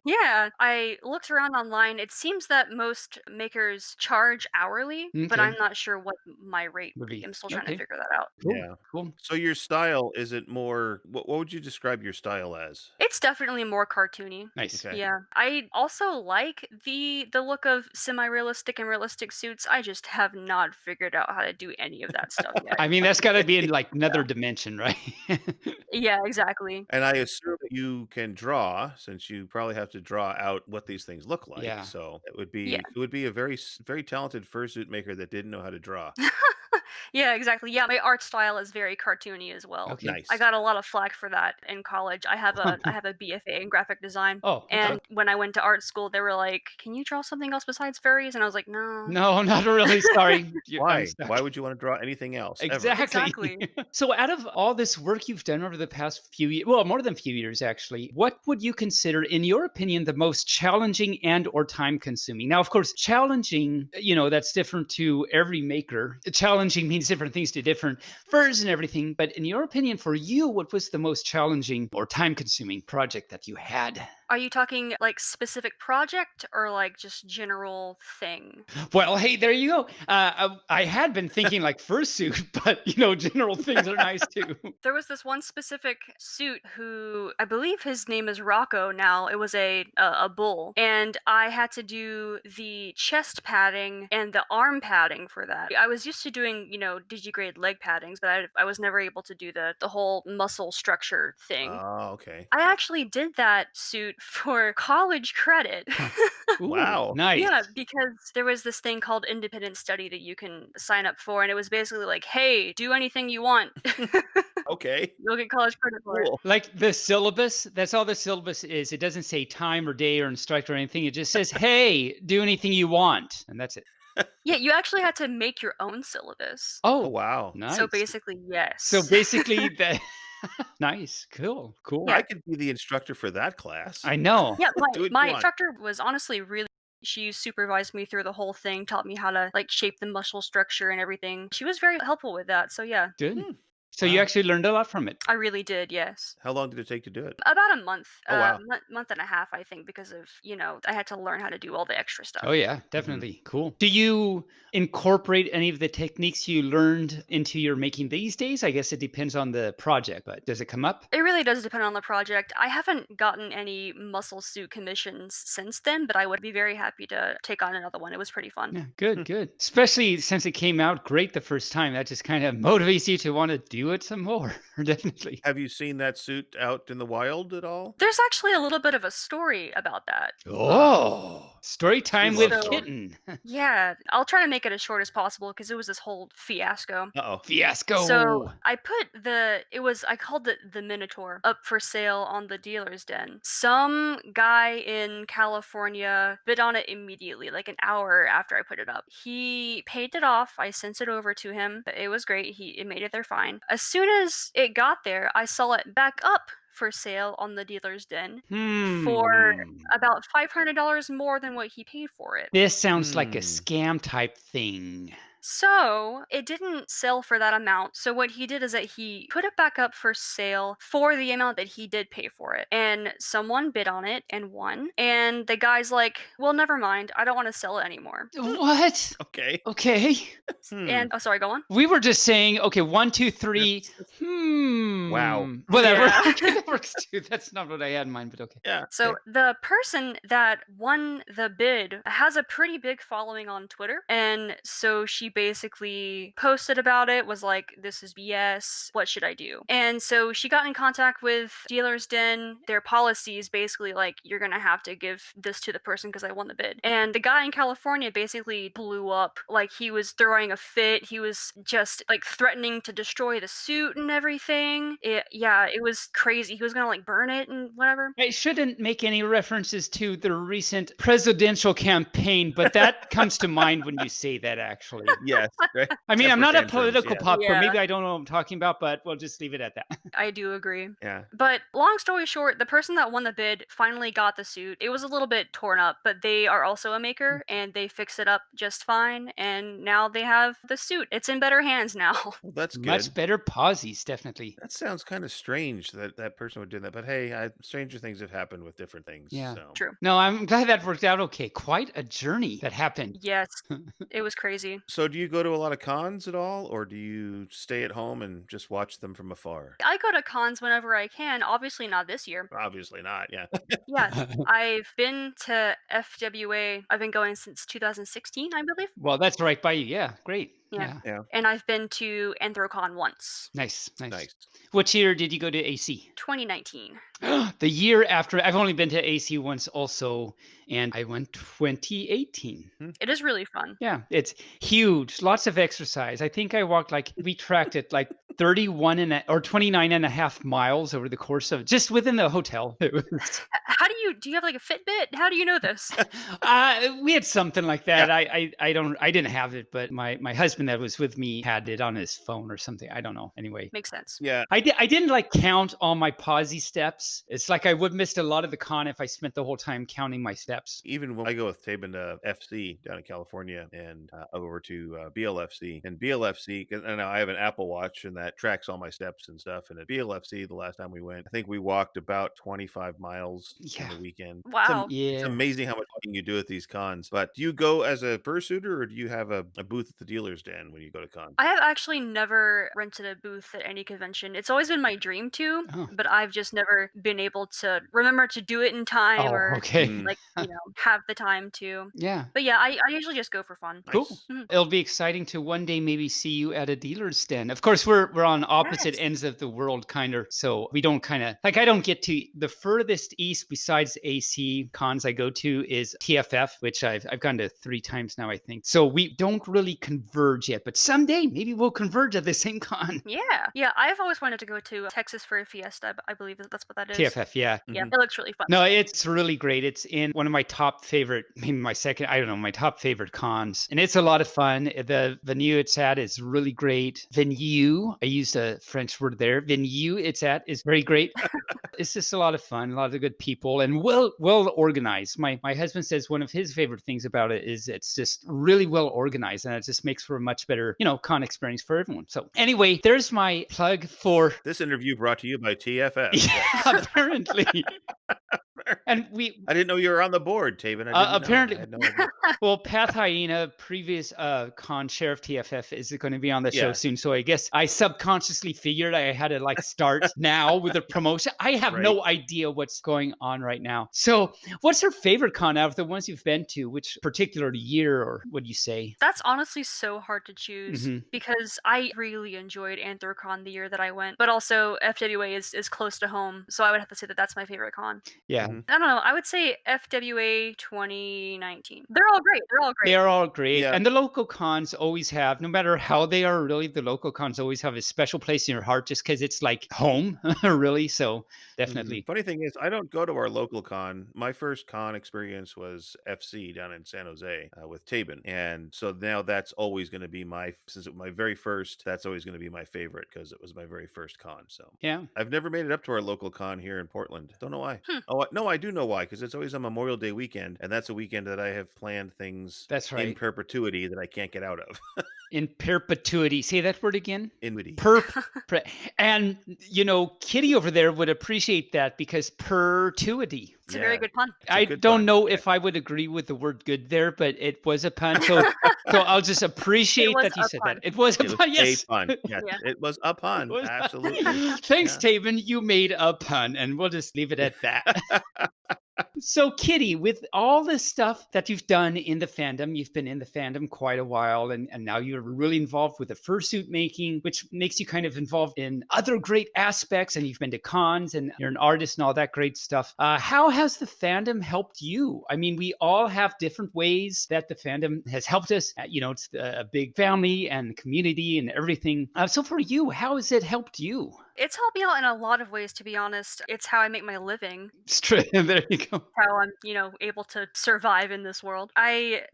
Yeah, I looked around online. It seems that most makers charge hourly, but Okay. I'm not sure what my rate Would would be. be I'm still trying to okay. figure that out. Cool. Yeah. Cool. So your style, is it more what would you describe your style as? It's definitely more cartoony. Nice. Okay. Yeah. I also like the look of semi-realistic and realistic suits. I just have not figured out how to do any of that stuff yet. I mean that's gotta be in like another dimension, right? Yeah, exactly. And I assume that you can draw, since you probably have to draw out what these things look like. Yeah. So Yeah. it would be a very talented fursuit maker that didn't know how to draw. Yeah, exactly. Yeah, my art style is very cartoony as well. Okay. Nice. I got a lot of flack for that in college. I have a BFA in graphic design. Oh, okay. And when I went to art school, they were like, "Can you draw something else besides furries?" And I was like, "No." No, not really. Sorry. I'm Why? stuck. Why would you want to draw anything else ever? Exactly. Exactly. So, out of all this work you've done over the past few years, well, more than a few years actually, what would you consider, in your opinion, the most challenging and/or time-consuming? Now, of course, challenging, that's different to every maker. Challenging means different things to different furs and everything. But in your opinion, for you, what was the most challenging or time-consuming project that you had? Are you talking like specific project or like just general thing? Well, hey, there you go. I had been thinking like fursuit, but general things are nice too. There was this one specific suit who I believe his name is Rocco now. It was a bull, and I had to do the chest padding and the arm padding for that. I was used to doing digigrade leg paddings, but I was never able to do the whole muscle structure thing. Oh, okay. I actually did that suit for college credit. Ooh, Wow. nice. Yeah, because there was this thing called independent study that you can sign up for, and it was basically like, hey, do anything you want. Okay. You'll get college credit for it. Cool. Like the syllabus, that's all the syllabus is. It doesn't say time or day or instructor or anything. It just says, hey, do anything you want. And that's it. Yeah, you actually had to make your own syllabus. Oh, Oh, wow. nice. So basically, yes. So basically, nice. Cool. Cool. Yeah. I could be the instructor for that class. I know. Yeah, Do what you my want. instructor was honestly really. She supervised me through the whole thing, taught me how to like shape the muscle structure and everything. She was very helpful with that. So yeah, Good. Hmm. So you Wow. actually learned a lot from it. I really did. Yes. How long did it take to do it? About a month, Oh, wow. month and a half, I think, because of I had to learn how to do all the extra stuff. Oh yeah, definitely. Cool. Do you incorporate any of the techniques you learned into your making these days? I guess it depends on the project, but does it come up? It really does depend on the project. I haven't gotten any muscle suit commissions since then, but I would be very happy to take on another one. It was pretty fun. Yeah, good, good. Especially since it came out great the first time. That just kind of motivates you to want to do it some more. Definitely. Have you seen that suit out in the wild at all? There's actually a little bit of a story about that. Oh, story time love with story. Kitten. Yeah, I'll try to make it as short as possible because it was this whole fiasco. Uh-oh. Fiasco. So I put I called it the Minotaur up for sale on the dealer's den. Some guy in California bid on it immediately, like an hour after I put it up. He paid it off. I sent it over to him. It was great. It made it there fine. As soon as it got there, I saw it back up for sale on the dealer's den for about $500 more than what he paid for it. This sounds like a Hmm. scam type thing. So it didn't sell for that amount. So what he did is that he put it back up for sale for the amount that he did pay for it. And someone bid on it and won. And the guy's like, well, never mind. I don't want to sell it anymore. What? Okay. Okay. And oh, sorry, go on. We were just saying, okay, 1, 2, 3. Wow. Whatever. Yeah. Okay, that works too. That's not what I had in mind, but okay. Yeah. So okay. the person that won the bid has a pretty big following on Twitter. And so she basically posted about it, was like, this is BS. What should I do? And so she got in contact with Dealer's Den. Their policy is basically like, you're going to have to give this to the person because I won the bid. And the guy in California basically blew up. Like, he was throwing a fit. He was just like threatening to destroy the suit and everything. It was crazy. He was going to like burn it and whatever. I shouldn't make any references to the recent presidential campaign, but that comes to mind when you say that, actually. Yes, right. I mean, I'm Temper not a tantrums, political yeah. pop, so Yeah. maybe I don't know what I'm talking about, but we'll just leave it at that. I do agree. Yeah. But long story short, the person that won the bid finally got the suit. It was a little bit torn up, but they are also a maker and they fixed it up just fine. And now they have the suit. It's in better hands now. Well, that's good. Much better pauses, definitely. That sounds kind of strange that that person would do that, but hey, stranger things have happened with different things. Yeah. So. True. No, I'm glad that worked out okay. Quite a journey that happened. Yes, it was crazy. So, do you go to a lot of cons at all, or do you stay at home and just watch them from afar? I go to cons whenever I can. Obviously, not this year. Obviously not. Yeah. Yeah, I've been to FWA. I've been going since 2016, I believe. Well, that's right by you. Yeah, great. Yeah. Yeah. Yeah. And I've been to Anthrocon once. Nice. Nice. Which year did you go to AC? 2019. The year after. I've only been to AC once also, and I went 2018. It is really fun. Yeah, it's huge. Lots of exercise. I think I walked we tracked it or 29 and a half miles over the course of just within the hotel. It was, How do you have like a Fitbit? How do you know this? we had something like that. I didn't have it, but my husband that was with me had it on his phone or something. I don't know. Anyway, Makes sense. Yeah. I didn't count all my posy steps. It's like I would missed a lot of the con if I spent the whole time counting my steps. Even when I go with Taebyn to FC down in California and over to BLFC and BLFC, because I know I have an Apple Watch and that tracks all my steps and stuff. And at BLFC, the last time we went, I think we walked about 25 miles Yeah. on the weekend. Wow. It's Yeah. amazing how much walking you do at these cons. But do you go as a fursuiter or do you have a booth at the dealer's den when you go to cons? I have actually never rented a booth at any convention. It's always been my dream to, Oh. but I've just never been able to remember to do it in time Oh, or okay. Mm. have the time to. Yeah. But yeah, I usually just go for fun. Cool. Nice. It'll be exciting to one day maybe see you at a dealer's den. Of course, we're on opposite Yes. ends of the world, kind of. So we don't I don't get to the furthest east besides AC cons I go to is TFF, which I've gone to 3 times now, I think. So we don't really converge yet, but someday maybe we'll converge at the same con. Yeah, I've always wanted to go to Texas Furry Fiesta. I believe that's what that is. TFF, yeah. Yeah, it looks really fun. No, it's really great. It's in one of my top favorite, maybe my second, I don't know, my top favorite cons. And it's a lot of fun. The venue it's at is really great. Venue, I used a French word there. Venue it's at is very great. It's just a lot of fun, a lot of good people, and well organized. My husband says one of his favorite things about it is it's just really well organized, and it just makes for a much better, con experience for everyone. So anyway, there's my plug for This interview brought to you by TFF. yeah, apparently. And I didn't know you were on the board, Taebyn. I didn't know. apparently- I had no idea. well, Path Hyena, previous con chair of TFF, is going to be on the show Yeah. soon. So I guess I subconsciously figured I had to start now with a promotion. I have no idea what's going on right now. So what's your favorite con out of the ones you've been to? Which particular year, or would you say? That's honestly so hard to choose Mhm. because I really enjoyed Anthrocon the year that I went, but also FWA is close to home, so I would have to say that that's my favorite con. Yeah. Mhm. I don't know. I would say FWA 2019. They're all great. They are all great. Yeah. And the local cons always have, no matter how they are, really, the local cons always have a special place in your heart just because it's like home, really. So definitely. Funny thing is, I don't go to our local con. My first con experience was FC down in San Jose with Taebyn. And so now that's always going to be since it was my very first, that's always going to be my favorite because it was my very first con. So Yeah. I've never made it up to our local con here in Portland. Don't know why. Oh, no, I do know why, because it's always on Memorial Day weekend. And that's a weekend that I have planned things That's in right. perpetuity that I can't get out of. In perpetuity. Say that word again. Inwity. And, Kitty over there would appreciate that because perpetuity. It's a very good pun. a I good don't pun, know yeah. if I would agree with the word good there, but it was a pun. So I'll just appreciate was that you a said pun. that. It was a It was pun. Yes. a pun. Yes, Yeah. it was a pun. Was- Absolutely. Thanks, Taebyn. You made a pun, and we'll just leave it at that. So, Kitty, with all the stuff that you've done in the fandom, you've been in the fandom quite a while, and now you're really involved with the fursuit making, which makes you kind of involved in other great aspects, and you've been to cons, and you're an artist and all that great stuff. How has the fandom helped you? I mean, we all have different ways that the fandom has helped us. It's a big family and community and everything. So for you, how has it helped you? It's helped me out in a lot of ways, to be honest. It's how I make my living. Straight there you go. How I'm, able to survive in this world.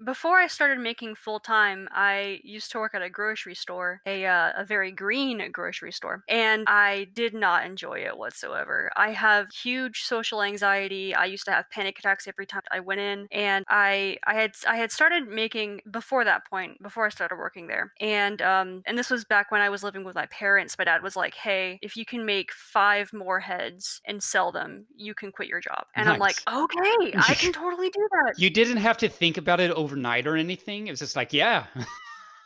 Before I started making full time, I used to work at a grocery store, a very green grocery store, and I did not enjoy it whatsoever. I have huge social anxiety. I used to have panic attacks every time I went in, and I had started making before that point, before I started working there, and this was back when I was living with my parents. My dad was like, "Hey, if you can make 5 more heads and sell them, you can quit your job." And I'm like, Nice. "Okay, I can totally do that." You didn't have to think about it overnight or anything. It was just like, yeah,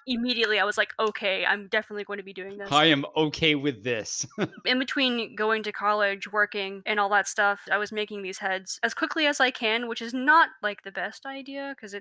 Immediately, I was like, "Okay, I'm definitely going to be doing this." I am okay with this. In between going to college, working, and all that stuff, I was making these heads as quickly as I can, which is not like the best idea because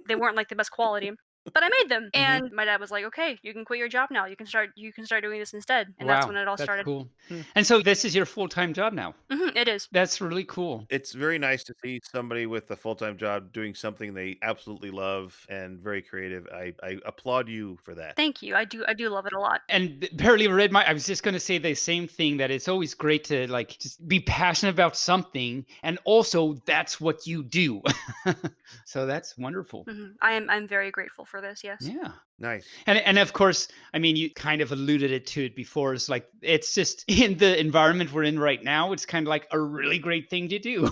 they weren't like the best quality. But I made them, and my dad was like, "Okay, you can quit your job now. You can start doing this instead." And that's Wow, when it all that's started. cool. And so this is your full-time job now. It is. That's really cool. It's very nice to see somebody with a full-time job doing something they absolutely love and very creative. I applaud you for that. Thank you. I do love it a lot. And barely read my I was just going to say the same thing, that it's always great to like just be passionate about something, and also that's what you do. So that's wonderful. I'm very grateful for this. Yes. Yeah. Nice. And of course, I mean, you kind of alluded it to it before. It's like it's just in the environment we're in right now. It's kind of like a really great thing to do.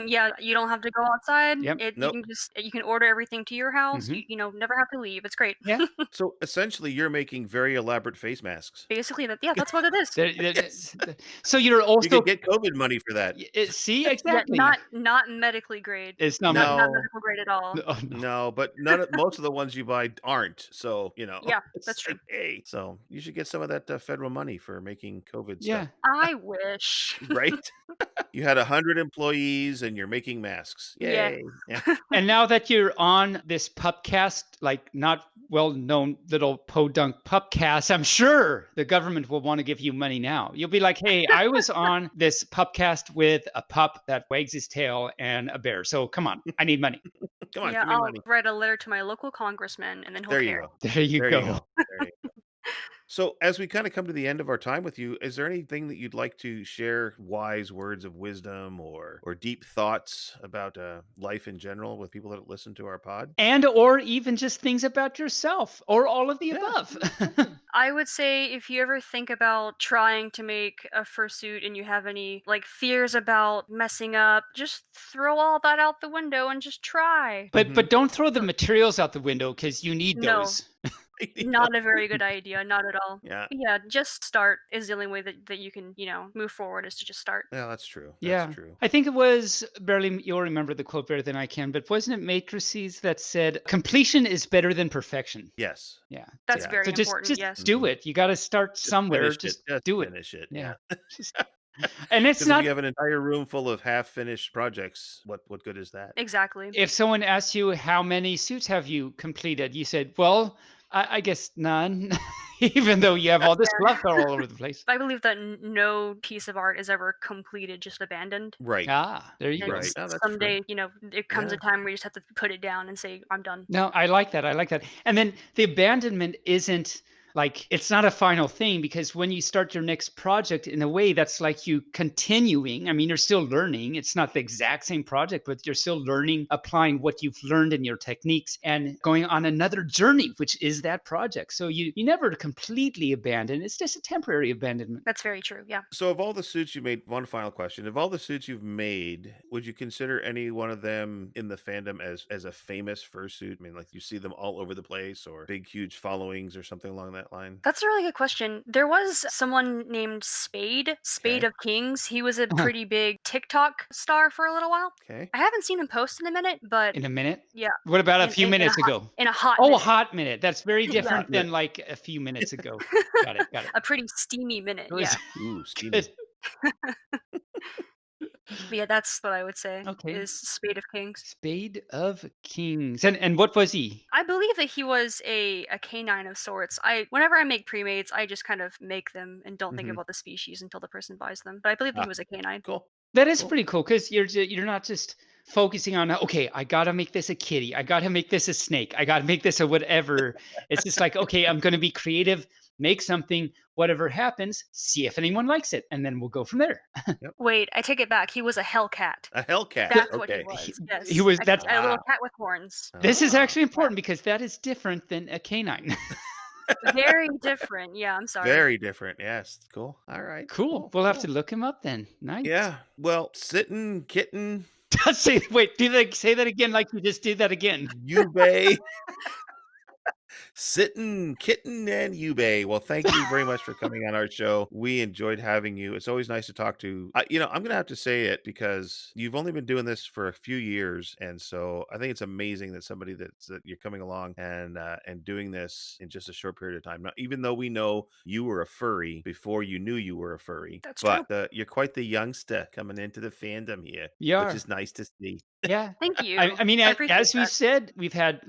Yeah, you don't have to go outside. Yep. You Nope. can you can order everything to your house. Mhm. Never have to leave. It's great. Yeah. So essentially, you're making very elaborate face masks. Basically, that's what it is. Yes. So you're You also could get COVID money for that. see Yeah, exactly. not medically grade. It's not Not No. medical grade at all. Oh, no. No, but most of the ones you buy aren't. So Yeah, it's that's true. like, hey, so you should get some of that federal money for making COVID Yeah. stuff, I wish. right? You had 100 employees and you're making masks. Yeah. Yay! Yeah. And now that you're on this pupcast, like not well-known little podunk pupcast, I'm sure the government will want to give you money now. You'll be like, hey, I was on this pupcast with a pup that wags his tail and a bear. So come on, I need money. Come on, Yeah, give me I'll money. write a letter to my local congressman, and then he'll There you care. go. There you There go. you go. There you go. So, as we kind of come to the end of our time with you, is there anything that you'd like to share, wise words of wisdom or deep thoughts about life in general with people that listen to our pod? And or even just things about yourself or all of the Yeah. above. I would say if you ever think about trying to make a fursuit and you have any like fears about messing up, just throw all that out the window and just try. But don't throw the materials out the window because you need No. those. Not a very good idea, not at all. Yeah. But yeah, just start is the only way that you can, move forward is to just start. Yeah, that's true. Yeah, That's true. I think it was barely. You'll remember the quote better than I can, but wasn't it Matrices that said completion is better than perfection? Yes. Yeah. That's Yeah. very So just important, yes. do it. You got to start Just somewhere. finish Just it. Just do it. finish it. Yeah. Yeah. Just- and it's Because if not. you have an entire room full of half-finished projects, what good is that? Exactly. If someone asks you how many suits have you completed, you said, "Well, I guess none," even though you have all this fluff all over the place. I believe that no piece of art is ever completed, just abandoned. Right. Ah, there you And go. Right. Oh, that's someday, there comes Yeah. a time where you just have to put it down and say, "I'm done." No, I like that. I like that. And then the abandonment isn't like it's not a final thing, because when you start your next project, in a way, that's like you continuing. I mean, you're still learning. It's not the exact same project, but you're still learning, applying what you've learned in your techniques and going on another journey, which is that project. So you never completely abandon. It's just a temporary abandonment. That's very true. Yeah. So, of all the suits you made, one final question: of all the suits you've made, would you consider any one of them in the fandom as a famous fursuit? I mean, like you see them all over the place, or big, huge followings, or something along that line. That's a really good question. There was someone named Spade Okay. of Kings. He was a pretty big TikTok star for a little while. Okay. I haven't seen him post in a minute, but In a minute? yeah, What about a In- few in- in a minutes hot- ago? in a hot Oh, a minute. hot minute. That's very Yeah. different than like a few minutes ago. Got it. Got it. A pretty steamy minute. It was- Yeah. Ooh, steamy. Good. But yeah, that's what I would say Okay. is Spade of Kings. Spade of Kings. And what was he? I believe that he was a canine of sorts. Whenever I make pre-mates, I just kind of make them and don't think Mhm. about the species until the person buys them. But I believe that Ah. he was a canine. Cool. That is Cool. pretty cool, because you're not just focusing on, okay, I gotta make this a kitty, I gotta make this a snake, I gotta make this a whatever. It's just like, okay, I'm gonna be creative make something, whatever happens, see if anyone likes it, and then we'll go from there. Wait, I take it back. He was a Hellcat. A Hellcat. That's what he Okay. was. He- Yes. he was- that's- a little Wow. cat with horns. This is Ah. actually important because that is different than a canine. Very different. Yeah, I'm sorry. Very different. Yes. Cool. All right. Cool. We'll have to look him up then. Nice. Yeah. Well, Sittin Kitten, Wait, say that again like you just did that again. Yuubae. Sittin Kitten and Yuubae. Well, thank you very much for coming on our show. We enjoyed having you. It's always nice to talk to. I'm going to have to say it because you've only been doing this for a few years, and so I think it's amazing that somebody that you're coming along and doing this in just a short period of time. Now, even though we know you were a furry before you knew you were a furry, That's but you're quite the youngster coming into the fandom here, You which are. is nice to see. Yeah. Thank you. I mean, I appreciate as we've that. said, we've had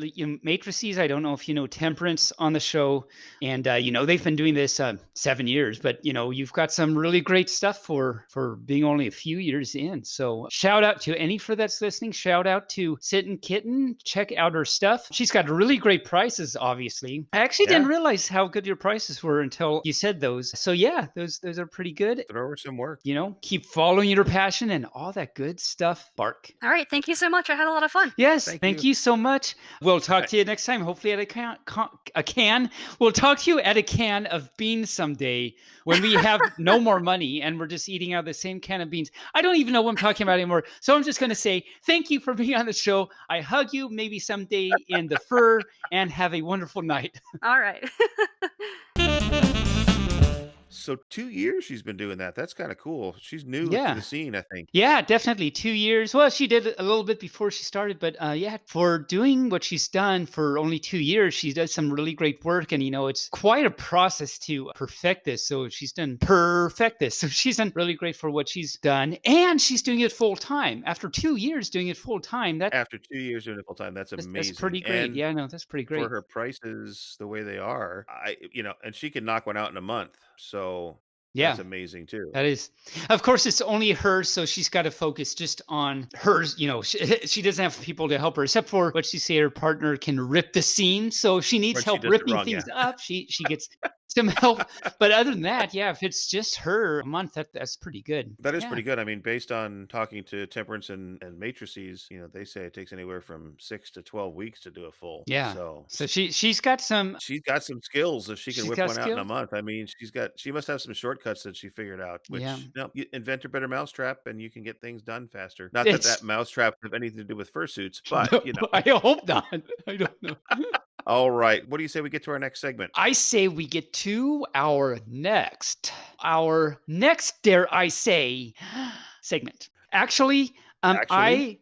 matrices. I don't know if you know Temperance on the show, and they've been doing this 7 years. But you've got some really great stuff for being only a few years in. So shout out to any for that's listening. Shout out to Sittin Kitten. Check out her stuff. She's got really great prices. Obviously, I actually didn't realize how good your prices were until you said those. So yeah, those are pretty good. Throw her some work. Keep following your passion and all that good stuff. Bark. All right. Thank you so much. I had a lot of fun. Yes, Thank thank you. you so much. We'll talk to you next time. Hopefully at a can. We'll talk to you at a can of beans someday when we have no more money and we're just eating out of the same can of beans. I don't even know what I'm talking about anymore. So I'm just going to say thank you for being on the show. I hug you maybe someday in the fur and have a wonderful night. All right. So 2 years she's been doing that. That's kind of cool. She's new Yeah. to the scene, I think. Yeah, definitely 2 years. Well, she did a little bit before she started, but yeah, for doing what she's done for only 2 years, she does some really great work. And, it's quite a process to perfect this. So she's done really great for what she's done. And she's doing it full time. After 2 years doing it full time, After 2 years doing it full time, that's amazing. that's pretty great. And Yeah, no, that's pretty great. for her prices the way they are, and she can knock one out in a month. So Yeah. that's amazing too. That is, of course, it's only her, so she's got to focus just on hers. She doesn't have people to help her, except for what she say her partner can rip the scene. So if she needs When she help does it ripping wrong, things up, she gets some help. But other than that, yeah, if it's just her a month, that's pretty good. That is Yeah. pretty good. I mean, based on talking to Temperance and matrices, they say it takes anywhere from 6 to 12 weeks to do a full. Yeah. So So she's got some. she's got some skills if she can She's whip got one out in a skills. month. I mean, she must have some shortcuts that she figured out. Which Yeah. you invent a better mousetrap and you can get things done faster. Not that It's- that mousetrap have anything to do with fursuits, but I hope not. I don't know. All right. What do you say we get to our next segment? I say we get to our next, dare I say, segment. Actually, I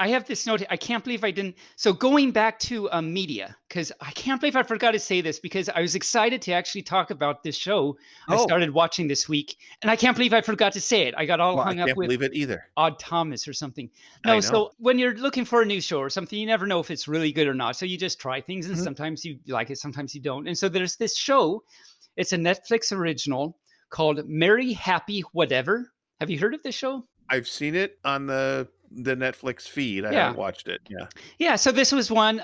have this note. I can't believe I didn't. So going back to media, because I can't believe I forgot to say this because I was excited to actually talk about this show I started watching this week, and I can't believe I forgot to say it. I got all hung I up can't with believe it either. Odd Thomas or something. I No, know. so when you're looking for a new show or something, you never know if it's really good or not. So you just try things, and sometimes you like it, sometimes you don't. And so there's this show. It's a Netflix original called Merry Happy Whatever. Have you heard of this show? I've seen it on the Netflix feed. I Yeah. haven't watched it. Yeah. Yeah, so this was one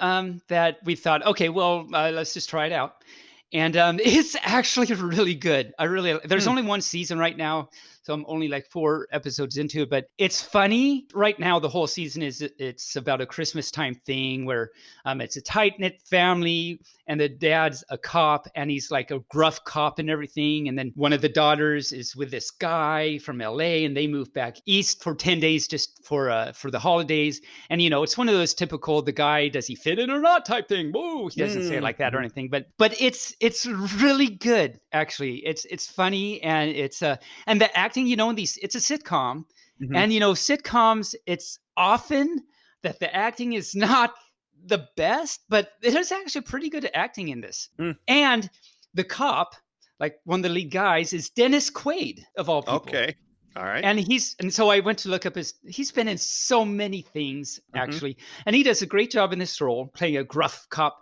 that we thought, okay, well, let's just try it out. And it's actually really good. There's only one season right now, so I'm only like 4 episodes into it, but it's funny. Right now, the whole season it's about a Christmas time thing where it's a tight-knit family, and the dad's a cop, and he's like a gruff cop and everything. And then one of the daughters is with this guy from LA, and they move back east for 10 days just for the holidays. And it's one of those typical the guy, does he fit in or not type thing. Whoa, he doesn't say it like that or anything, but it's really good actually. It's funny, and it's and the acting, in these, it's a sitcom, and sitcoms, it's often that the acting is not the best, but there's actually pretty good acting in this. And the cop, like one of the lead guys, is Dennis Quaid of all people. Okay. All right. And so I went to look up he's been in so many things actually, and he does a great job in this role playing a gruff cop.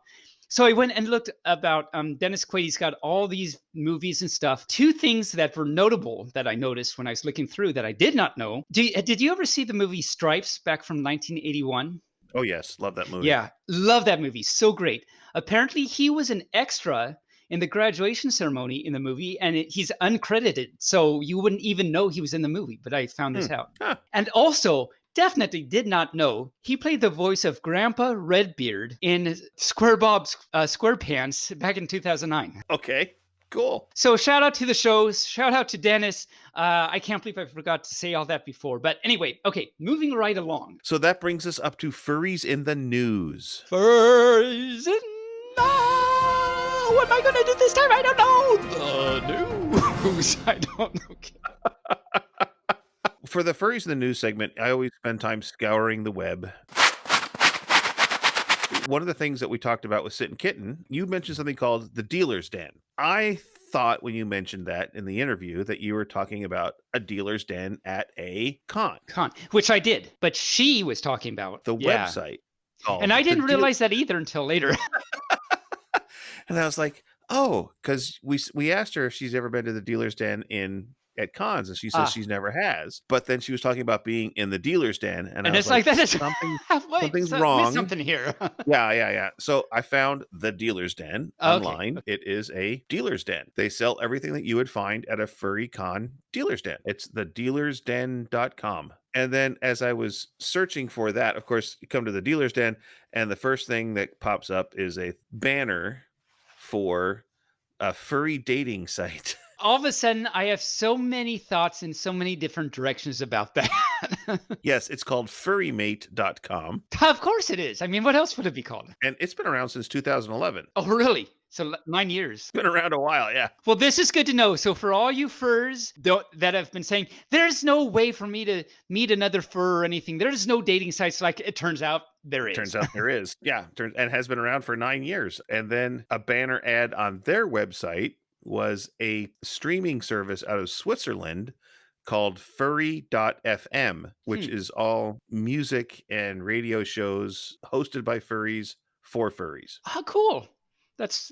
So I went and looked about Dennis Quaid. He's got all these movies and stuff. 2 things that were notable that I noticed when I was looking through that I did not know. Did you ever see the movie Stripes back from 1981? Oh yes, love that movie. Yeah, love that movie. So great. Apparently he was an extra in the graduation ceremony in the movie, and he's uncredited, so you wouldn't even know he was in the movie. But I found this out. Huh. And also, definitely did not know he played the voice of Grandpa Redbeard in Square Bob's SquarePants back in 2009. Okay, cool. So shout out to the shows. Shout out to Dennis. I can't believe I forgot to say all that before. But anyway, okay, moving right along. So that brings us up to Furries in the News. Furries in what am I going to do this time? I don't know. The news. I don't know. For the Furries in the News segment, I always spend time scouring the web. One of the things that we talked about with Sittin Kitten, you mentioned something called the Dealer's Den. I thought when you mentioned that in the interview that you were talking about a dealer's den at a con. Which I did, but she was talking about the website. And I didn't realize that either until later. And I was like, oh, because we asked her if she's ever been to the dealer's den at cons, and she says she's never has. But then she was talking about being in the dealer's den, and I was it's like that is something's wrong. Something here. Yeah. So I found the dealer's den online. Okay. It is a dealer's den. They sell everything that you would find at a furry con dealer's den. It's thedealersden.com. And then as I was searching for that, of course, you come to the dealer's den, and the first thing that pops up is a banner for a furry dating site. All of a sudden, I have so many thoughts in so many different directions about that. Yes, it's called furrymate.com. Of course it is. I mean, what else would it be called? And it's been around since 2011. Oh, really? So 9 years. It's been around a while, yeah. Well, this is good to know. So for all you furs that have been saying, there's no way for me to meet another fur or anything. There's no dating sites. Like, it turns out there is. Turns out there is. Yeah. And has been around for 9 years. And then a banner ad on their website was a streaming service out of Switzerland called Furry.fm, which is all music and radio shows hosted by furries for furries. Oh, cool.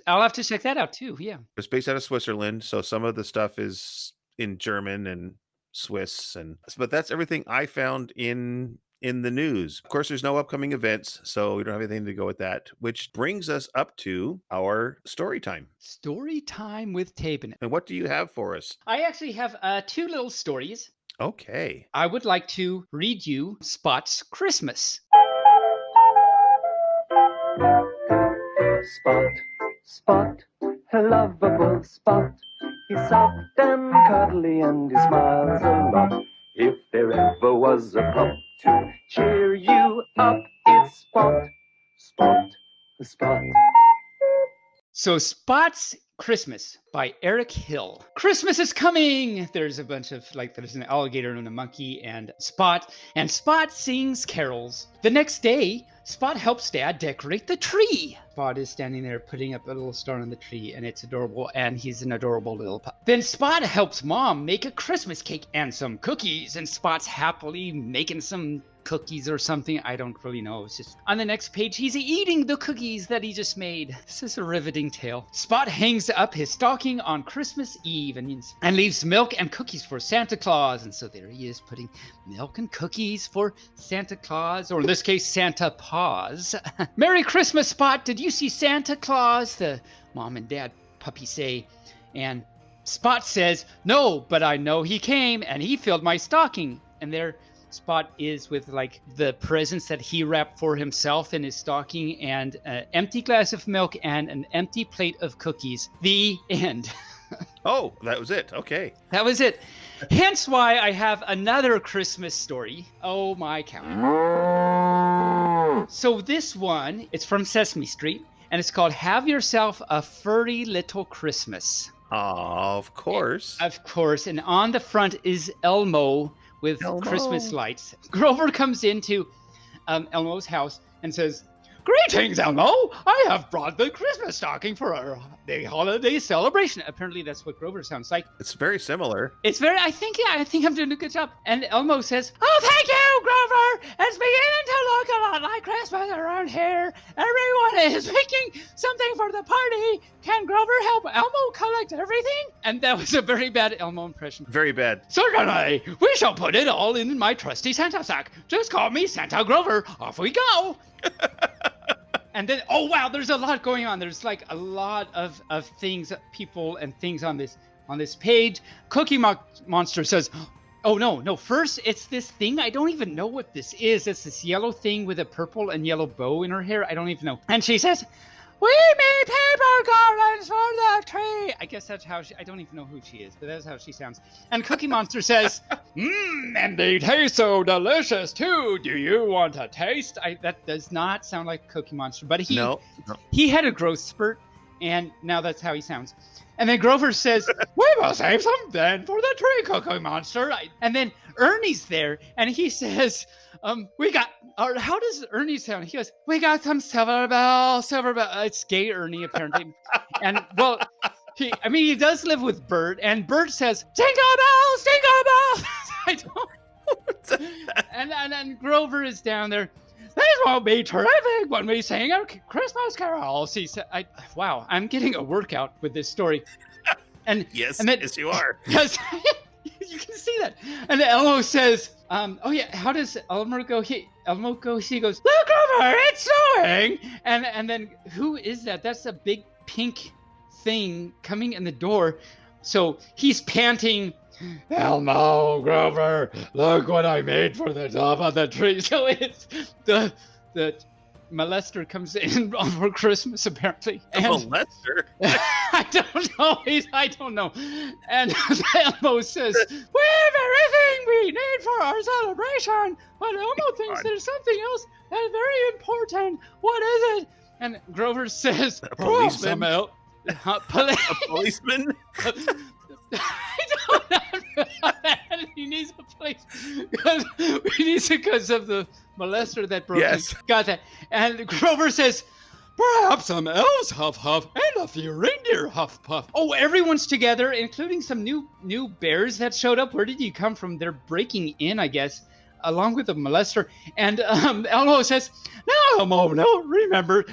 I'll have to check that out too. Yeah. It's based out of Switzerland, so some of the stuff is in German and Swiss, but that's everything I found in the news. Of course, there's no upcoming events, so we don't have anything to go with that, which brings us up to our story time. Story time with Taebyn. And what do you have for us? I actually have 2 little stories. Okay. I would like to read you Spot's Christmas. Spot, a lovable Spot. He's soft and cuddly and he smiles a lot. If there ever was a pup to cheer you up, it's Spot. So Spot's Christmas by Eric Hill. Christmas is coming! There's a bunch of, there's an alligator and a monkey and Spot sings carols. The next day, Spot helps Dad decorate the tree. Spot is standing there putting up a little star on the tree, and it's adorable, and he's an adorable little pup. Then Spot helps Mom make a Christmas cake and some cookies, and Spot's happily making some cookies or something. I don't really know. It's just on the next page, he's eating the cookies that he just made. This is a riveting tale. Spot hangs up his stocking on Christmas Eve and leaves milk and cookies for Santa Claus. And so there he is putting milk and cookies for Santa Claus, or in this case, Santa Paws. Merry Christmas, Spot. Did you see Santa Claus? The Mom and Dad puppy say. And Spot says, no, but I know he came and he filled my stocking. And there Spot is with the presents that he wrapped for himself in his stocking, and an empty glass of milk and an empty plate of cookies. The end. Oh, that was it. Okay. That was it. Hence why I have another Christmas story. Oh my cow. So this one, it's from Sesame Street, and it's called Have Yourself a Furry Little Christmas. Of course. Of course. And on the front is Elmo with Christmas lights. Grover comes into Elmo's house and says, "Greetings, Elmo! I have brought the Christmas stocking for the holiday celebration." Apparently that's what Grover sounds like. It's very similar. I think I'm doing a good job. And Elmo says, "Oh, thank you, Grover! It's beginning to look a lot like Christmas around here. Everyone is making something for the party. Can Grover help Elmo collect everything?" And that was a very bad Elmo impression. Very bad. "Certainly. We shall put it all in my trusty Santa sack. Just call me Santa Grover. Off we go." And then, oh wow, there's a lot going on. There's like a lot of things, people and things on this page. Cookie Monster says, oh no, first it's this thing. I don't even know what this is. It's this yellow thing with a purple and yellow bow in her hair. I don't even know. And she says, we made paper garlands for the tree. I guess that's how I don't even know who she is, but that's how she sounds. And Cookie Monster says, and they taste so delicious too. Do you want a taste? That does not sound like Cookie Monster, but he had a growth spurt, and now that's how he sounds. And then Grover says, we will save some then for the tree, Cookie Monster. And then Ernie's there, and he says, how does Ernie sound? He goes, we got some silver bell. It's gay Ernie, apparently. And, well, he does live with Bert, and Bert says, jingle bells. I don't. And Grover is down there. This will be terrific when we sing our Christmas carols. He said, wow, I'm getting a workout with this story. And yes, and then, yes, you are. Yes, you can see that. And Elmo says, oh yeah, how does Elmo go? Elmo goes, he goes, look over, it's snowing. And then who is that? That's a big pink thing coming in the door. So he's panting, Elmo, Grover, look what I made for the top of the tree. So it's the molester comes in for Christmas, apparently. And molester? I don't know. And Elmo says, we have everything we need for our celebration, but Elmo thinks there's something else that's very important. What is it? And Grover says, a policeman? A policeman? I don't know that. He needs a place because of the molester that broke. Yes. Got that. And Grover says, perhaps some elves huff huff and a few reindeer huff puff. Oh, everyone's together, including some new bears that showed up. Where did you come from? They're breaking in, I guess, along with the molester. And Elmo says, no, Elmo, no, remember.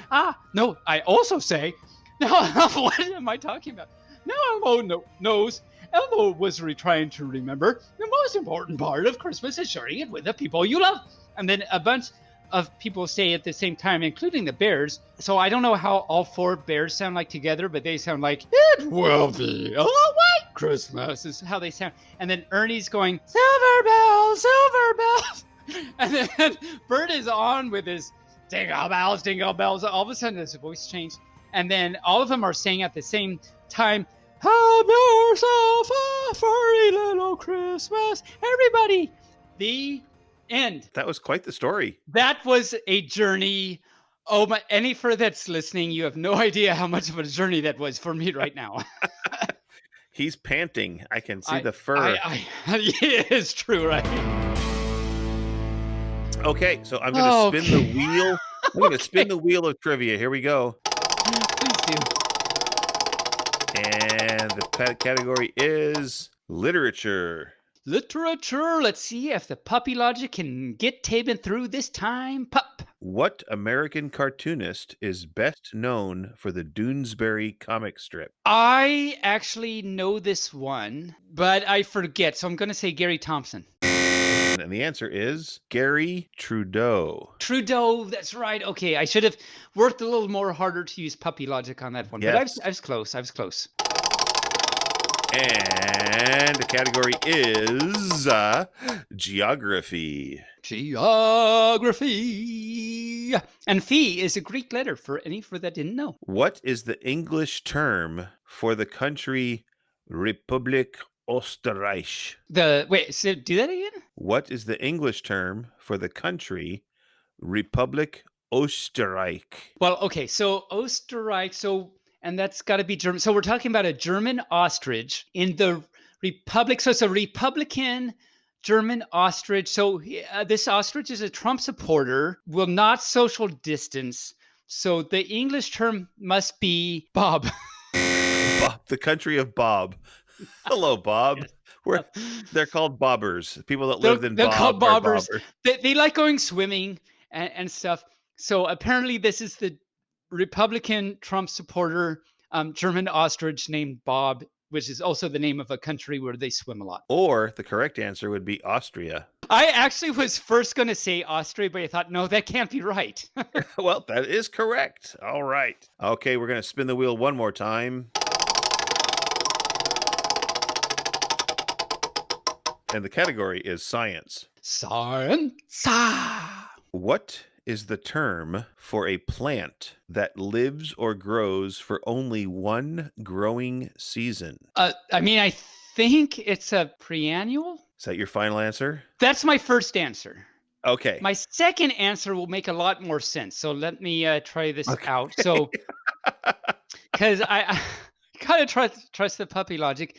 No, I also say, no, what am I talking about? Now Elmo knows. Elmo was trying to remember the most important part of Christmas is sharing it with the people you love. And then a bunch of people say at the same time, including the bears. So I don't know how all four bears sound like together, but they sound like, it will be a white Christmas is how they sound. And then Ernie's going, silver bells, silver bells. And then Bert is on with his jingle bells, jingle bells. All of a sudden his voice changed. And then all of them are saying at the same time, have yourself a furry little Christmas. Everybody, the end. That was quite the story. That was a journey. Oh my, any fur that's listening, you have no idea how much of a journey that was for me right now. He's panting. I can see the fur. It's true, right? Okay, so I'm going to spin the wheel. I'm going to spin the wheel of trivia. Here we go. Please do. And the category is literature. Literature. Let's see if the puppy logic can get Taebyn through this time. Pup. What American cartoonist is best known for the Doonesbury comic strip? I actually know this one, but I forget. So I'm going to say Gary Thompson. And the answer is Gary Trudeau. Trudeau, that's right. Okay, I should have worked a little more harder to use puppy logic on that one. Yes. But I was close. And the category is geography. Geography. And phi is a Greek letter for that didn't know. What is the English term for the country Republik Österreich? So do that again? What is the English term for the country Republik Österreich? Well, okay, so Österreich, and that's got to be German. So we're talking about a German ostrich in the Republic. So it's a Republican German ostrich. So this ostrich is a Trump supporter, will not social distance. So the English term must be Bob. Bob, the country of Bob. Hello, Bob. Yes. They're called bobbers. People that lived in they're Bob called bobbers. They like going swimming and stuff. So apparently this is the Republican Trump supporter German ostrich named Bob which is also the name of a country where they swim a lot. Or the correct answer would be Austria. I actually was first going to say Austria, but I thought, no, that can't be right. Well, that is correct. All right. Okay, we're going to spin the wheel one more time. And the category is science. Science. What is the term for a plant that lives or grows for only one growing season? I think it's a preannual. Is that your final answer? That's my first answer. Okay. My second answer will make a lot more sense. So let me try this out. So, because I gotta trust the puppy logic.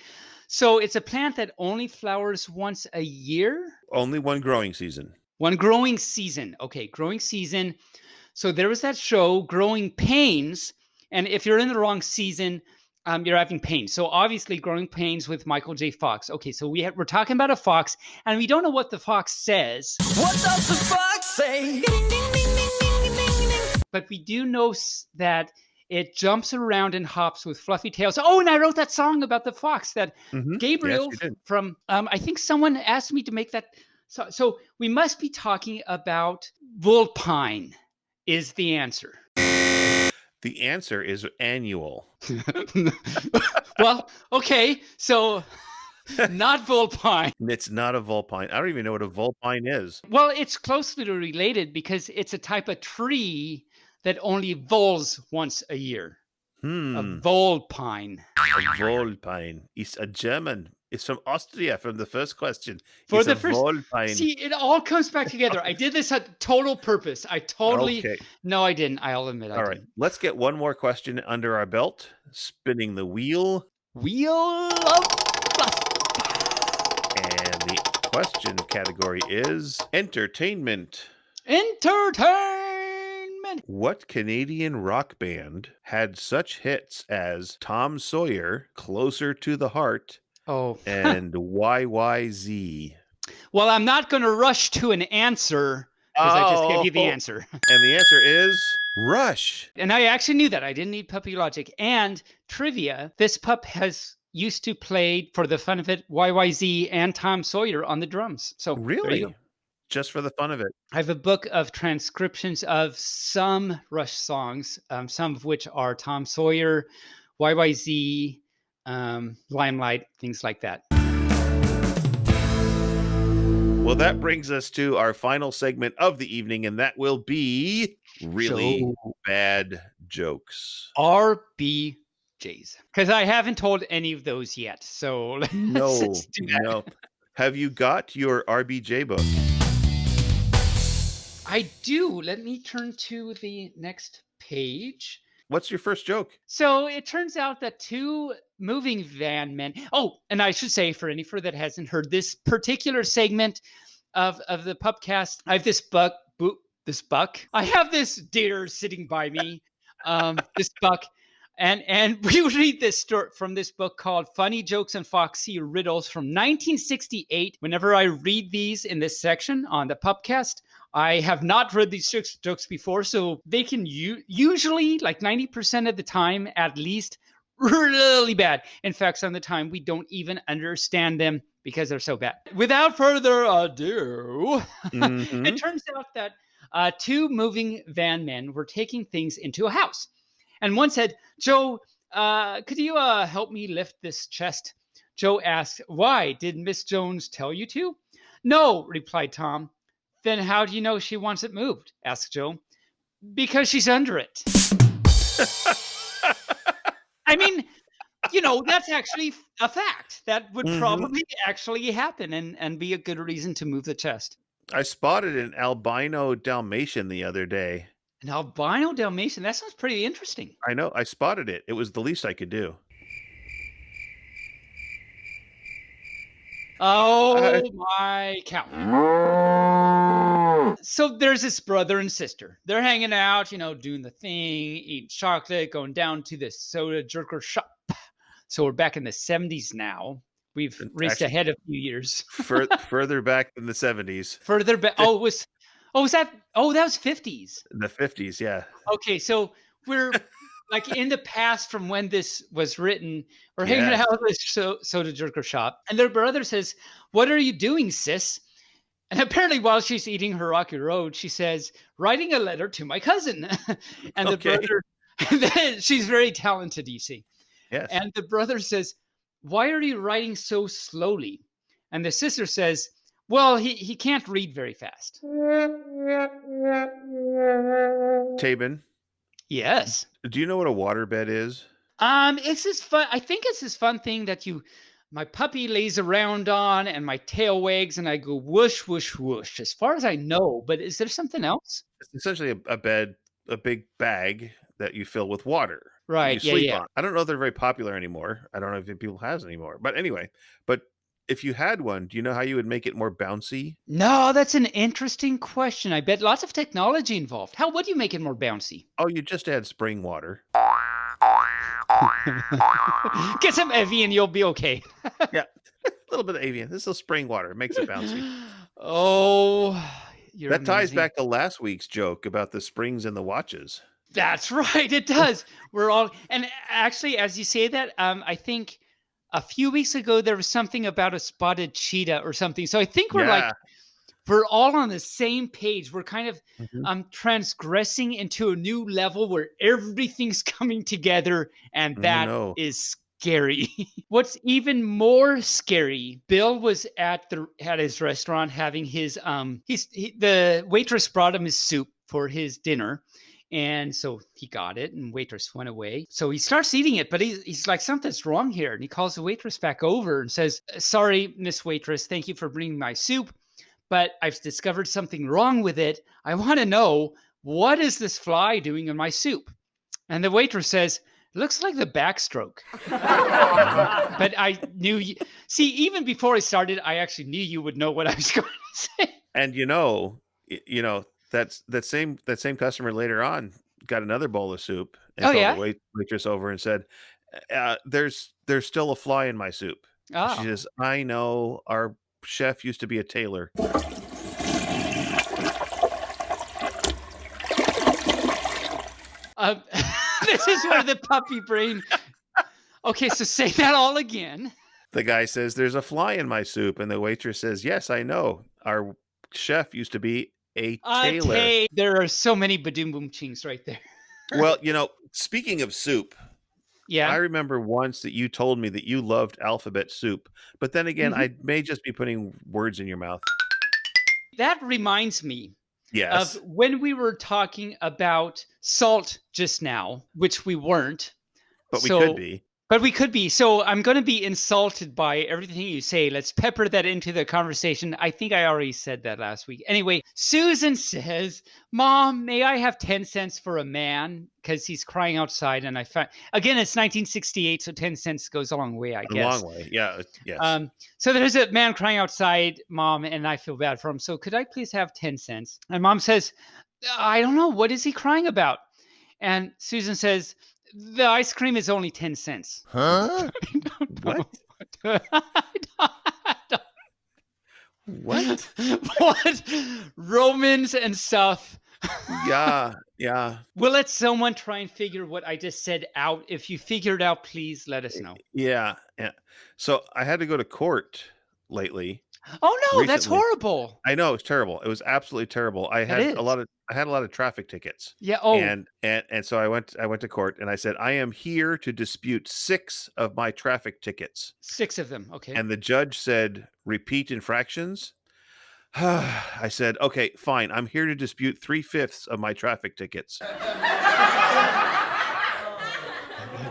So it's a plant that only flowers once a year. Only one growing season. One growing season. Okay, growing season. So there was that show, Growing Pains, and if you're in the wrong season, you're having pain. So obviously, Growing Pains with Michael J. Fox. Okay, so we're talking about a fox, and we don't know what the fox says. What does the fox say? But we do know that it jumps around and hops with fluffy tails. Oh, and I wrote that song about the fox that Gabriel from, I think someone asked me to make that. So we must be talking about vulpine is the answer. The answer is annual. Well, okay, so not vulpine. It's not a vulpine. I don't even know what a vulpine is. Well, it's closely related because it's a type of tree that only voles once a year. A vulpine. A vulpine. It's a German. It's from Austria from the first question. For it's the a first, vulpine. see, it all comes back together. I did this at total purpose. I totally. Okay. No, I didn't. I'll admit. All right. Let's get one more question under our belt. Spinning the wheel. Wheel of fluff. And the question category is entertainment. Entertainment. What Canadian rock band had such hits as Tom Sawyer, Closer to the Heart, and YYZ? Well, I'm not going to rush to an answer because I just gave you the answer. And the answer is Rush. And I actually knew that. I didn't need puppy logic. And trivia, this pup used to play, for the fun of it, YYZ and Tom Sawyer on the drums. So really? Just for the fun of it. I have a book of transcriptions of some Rush songs, some of which are Tom Sawyer, YYZ, Limelight, things like that. Well, that brings us to our final segment of the evening, and that will be really bad jokes. RBJs. Because I haven't told any of those yet. So let's do that. No. Have you got your RBJ book? I do. Let me turn to the next page. What's your first joke? So it turns out that two moving van men. Oh, and I should say for any fur that hasn't heard this particular segment of the pupcast, I have this buck. I have this deer sitting by me. This buck. And we read this story from this book called Funny Jokes and Foxy Riddles from 1968. Whenever I read these in this section on the pupcast, I have not read these jokes before, so they can usually, like 90% of the time, at least, really bad. In fact, some of the time, we don't even understand them because they're so bad. Without further ado, it turns out that two moving van men were taking things into a house. And one said, Joe, could you help me lift this chest? Joe asked, why? Did Miss Jones tell you to? No, replied Tom. Then how do you know she wants it moved? Asked Joe. Because she's under it. I mean, that's actually a fact. That would probably actually happen and be a good reason to move the chest. I spotted an albino Dalmatian the other day. An albino Dalmatian? That sounds pretty interesting. I know. I spotted it. It was the least I could do. Oh my cow. So there's this brother and sister. They're hanging out, doing the thing, eating chocolate, going down to the soda jerker shop. So we're back in the 70s now. We've raced ahead a few years. Further back than the 70s. Further back. That was 50s. The 50s, yeah. Okay, so we're like in the past from when this was written, we're hanging Yes. out at this soda jerker shop, and their brother says, "What are you doing, sis?" And apparently, while she's eating her Rocky Road, she says, "Writing a letter to my cousin." And the Okay. brother, and then she's very talented, you see. Yes. And the brother says, "Why are you writing so slowly?" And the sister says, "Well, he can't read very fast." Taebyn, Yes. do you know what a waterbed is? It's this fun. I think it's this fun thing that my puppy lays around on, and my tail wags, and I go whoosh, whoosh, whoosh. As far as I know, but is there something else? It's essentially a bed, a big bag that you fill with water that you Right. Yeah. sleep Yeah. on. I don't know if they're very popular anymore. I don't know if people has anymore. But anyway, but if you had one, do you know how you would make it more bouncy? No, that's an interesting question. I bet lots of technology involved. How would you make it more bouncy? Oh, you just add spring water. Get some Evian, you'll be okay. Yeah, a little bit of avian. This is spring water. It makes it bouncy. Oh, you're That ties amazing. back to last week's joke about the springs and the watches. That's right. It does. We're all, and actually, as you say that, I think a few weeks ago there was something about a spotted cheetah or something. So I think Yeah. we're all on the same page. We're kind of Mhm. transgressing into a new level where everything's coming together, and Oh, that no. is scary. What's even more scary, Bill was at his restaurant having his the waitress brought him his soup for his dinner. And so he got it, and waitress went away. So he starts eating it, but he's like, something's wrong here. And he calls the waitress back over and says, "Sorry, Miss Waitress, thank you for bringing my soup, but I've discovered something wrong with it. I want to know, what is this fly doing in my soup?" And the waitress says, "Looks like the backstroke." But I knew see, even before I started, I actually knew you would know what I was going to say. And that same customer later on got another bowl of soup and Oh, called the yeah? waitress over and said, "There's still a fly in my soup." She Oh. says, "I know. Our chef used to be a tailor." Um, this is where the puppy brain. Okay, so say that all again. The guy says, "There's a fly in my soup," and the waitress says, "Yes, I know. Our chef used to be a tailor." There are so many badoom boom chings right there. Well, speaking of soup, I Yeah. remember once that you told me that you loved alphabet soup, but then again, Mhm. I may just be putting words in your mouth. That reminds me of Yes, when we were talking about salt just now, which we weren't. but we could So, be. but we could be. So I'm going to be insulted by everything you say. Let's pepper that into the conversation. I think I already said that last week. Anyway, Susan says, "Mom, may I have 10 cents for a man?" Because he's crying outside. And I find, again, it's 1968, so 10 cents goes a long way, I A guess. long way. Yeah, yes. So there's a man crying outside, Mom, and I feel bad for him. So could I please have 10 cents? And Mom says, "I don't know. What is he crying about?" And Susan says, "The ice cream is only 10 cents. Huh? What? What? What? Romans and stuff. Yeah, yeah. We'll let someone try and figure what I just said out. If you figure it out, please let us know. Yeah, yeah. So I had to go to court lately, Oh no, that's recently. horrible. I know, it's terrible. It was absolutely terrible. I That had a is. lot of traffic tickets. Yeah. Oh, And so I went to court and I said, "I am here to dispute 6 of my traffic tickets." 6 of them. Okay. And the judge said, "Repeat infractions?" I said, "Okay, fine. I'm here to dispute 3/5 of my traffic tickets."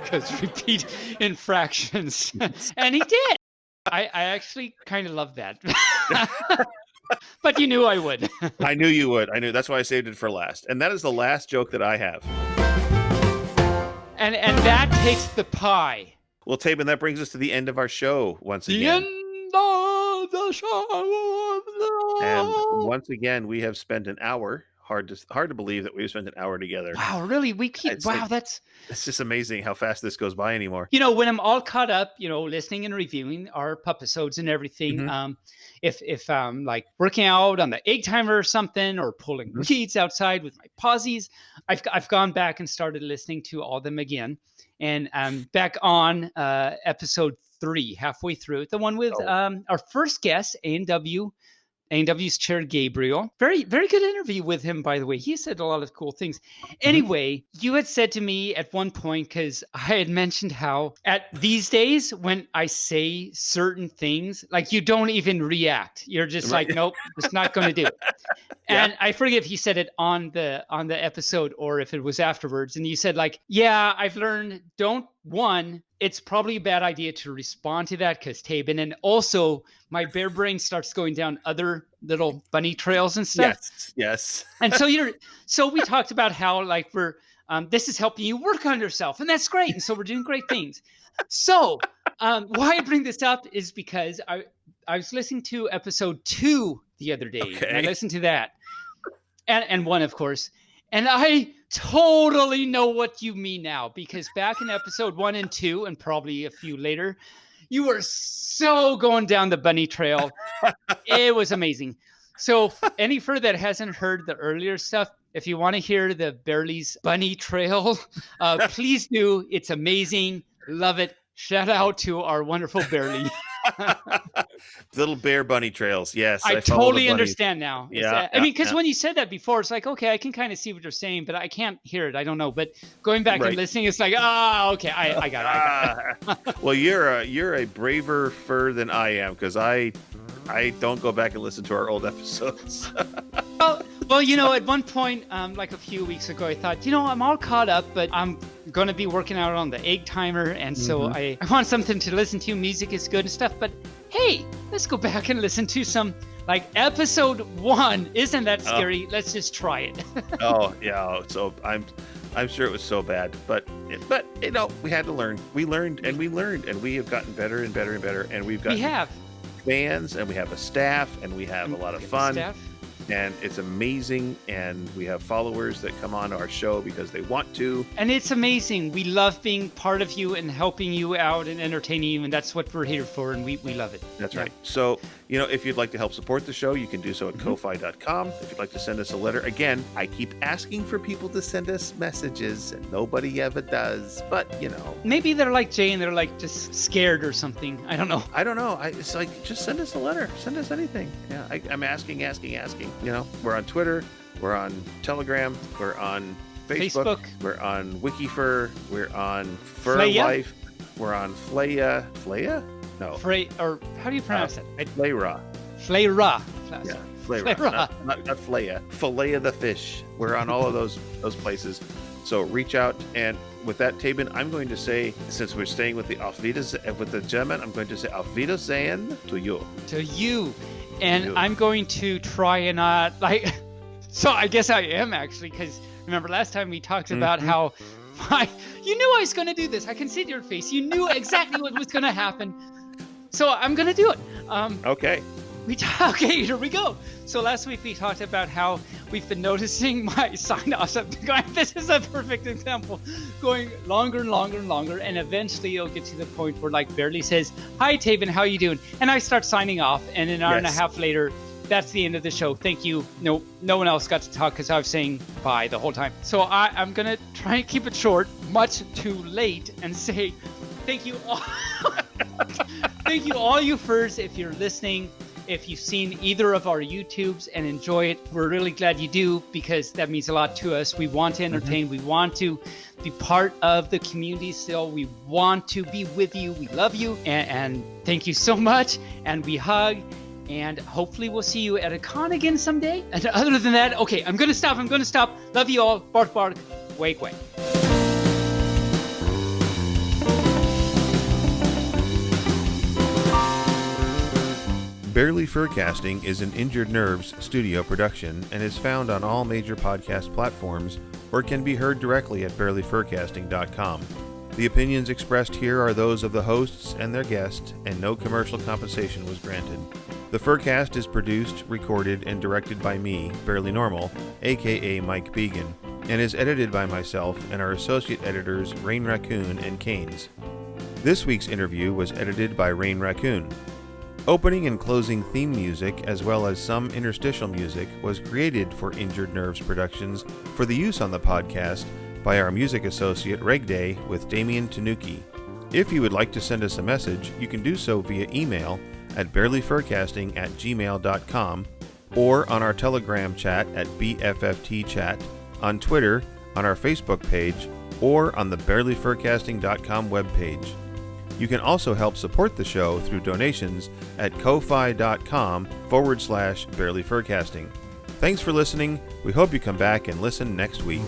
Because repeat infractions. And he did. I actually kind of love that. But you knew I would. I knew you would. I knew. That's why I saved it for last. And that is the last joke that I have. And that takes the pie. Well, Taben, that brings us to the end of our show once The again. end of the show. And once again, we have spent an hour hard to believe that we've spent an hour together. Wow, really? We keep It's wow, like- that's It's just amazing how fast this goes by anymore. when I'm all caught up, listening and reviewing our pupisodes and everything. Mhm. If I'm like working out on the egg timer or something, or pulling Mhm. weeds outside with my pausies, I've gone back and started listening to all of them again, and back on episode 3, halfway through it, the one with our first guest, A&W's chair Gabriel. Very, very good interview with him, by the way. He said a lot of cool things. Anyway, you had said to me at one point, because I had mentioned how at these days, when I say certain things, like you don't even react. You're just Right. like, nope, it's not going to do it. Yeah. And I forget if he said it on the episode or if it was afterwards. And you said like, yeah, I've learned it's probably a bad idea to respond to that because Taebyn, and also my bear brain starts going down other little bunny trails and stuff. Yes. And so we talked about how like this is helping you work on yourself, and that's great. And so we're doing great things. So why I bring this up is because I was listening to episode 2 the other day, and I Okay. listened to that, and 1, of course, and I totally know what you mean now, because back in episode 1 and 2, and probably a few later, you were so going down the bunny trail. It was amazing. So any fur that hasn't heard the earlier stuff, if you want to hear the Bearly's bunny trail, please do. It's amazing. Love it. Shout out to our wonderful Bearly. Little bear bunny trails. Yes. I follow the totally bunnies. understand now. Yeah, I mean, because yeah. when you said that before, it's like, okay, I can kind of see what you're saying, but I can't hear it. I don't know. But going back Right. and listening, it's like, okay, I got it. Well, you're a braver fur than I am, because I don't go back and listen to our old episodes. Well, at one point, like a few weeks ago, I thought, I'm all caught up, but I'm going to be working out on the egg timer. And so I want something to listen to. Music is good and stuff. But hey, let's go back and listen to some, like episode 1. Isn't that scary? Let's just try it. Oh, yeah. So I'm sure it was so bad, but we had to learn. We learned, and we have gotten better and better and better. And we've got fans, and we have a staff, and we have a lot of fun. Staff. And it's amazing, and we have followers that come on our show because they want to. And it's amazing. We love being part of you and helping you out and entertaining you, and that's what we're here for, and we love it. That's right. So, if you'd like to help support the show, you can do so at ko-fi.com. If you'd like to send us a letter, again, I keep asking for people to send us messages, and nobody ever does, but, Maybe they're like Jay, and they're like just scared or something. I don't know. I don't know. It's like, just send us a letter. Send us anything. Yeah, I'm asking. We're on Twitter. We're on Telegram. We're on Facebook. We're on WikiFur. We're on Fur Flaya? Life. We're on Flaya. Flaya? No. Or how do you pronounce it? Flayra. Flayra. Yeah, Flayra. Not Flaya. Fillet the fish. We're on all of those places. So reach out. And with that, Taebyn, I'm going to say, since we're staying with the German, I'm going to say Auf Wiedersehen to you. To you. And I'm going to try and not so I guess I am actually, because remember last time we talked about how you knew I was going to do this. I can see it in your face. You knew exactly what was going to happen. So I'm going to do it. Okay. Okay, here we go. So last week we talked about how we've been noticing my sign-offs. This is a perfect example. Going longer and longer and longer, and eventually it'll get to the point where like Bearly says, "Hi Taebyn, how you doing?" And I start signing off, and an hour and a half later, that's the end of the show. Thank you. No one else got to talk because I was saying bye the whole time. So I'm gonna try and keep it short, much too late, and say thank you all. Thank you all you furs if you're listening. If you've seen either of our YouTubes and enjoy it, we're really glad you do, because that means a lot to us. We want to entertain. We want to be part of the community still. We want to be with you. We love you. And thank you so much. And we hug. And hopefully we'll see you at a con again someday. And other than that, okay, I'm going to stop. Love you all. Bark, bark. Wake, wake. Bearly Furcasting is an Injured Nerves studio production and is found on all major podcast platforms or can be heard directly at bearlyfurcasting.com. The opinions expressed here are those of the hosts and their guests, and no commercial compensation was granted. The Furcast is produced, recorded, and directed by me, Barely Normal, aka Mike Began, and is edited by myself and our associate editors Rain Raccoon and Canes. This week's interview was edited by Rain Raccoon. Opening and closing theme music, as well as some interstitial music, was created for Injured Nerves Productions for the use on the podcast by our music associate Regday with Damien Tanuki. If you would like to send us a message, you can do so via email at barelyfurcasting@gmail.com, or on our Telegram chat at BFFTchat, on Twitter, on our Facebook page, or on the barelyfurcasting.com webpage. You can also help support the show through donations at ko-fi.com/barelyfurcasting. Thanks for listening. We hope you come back and listen next week.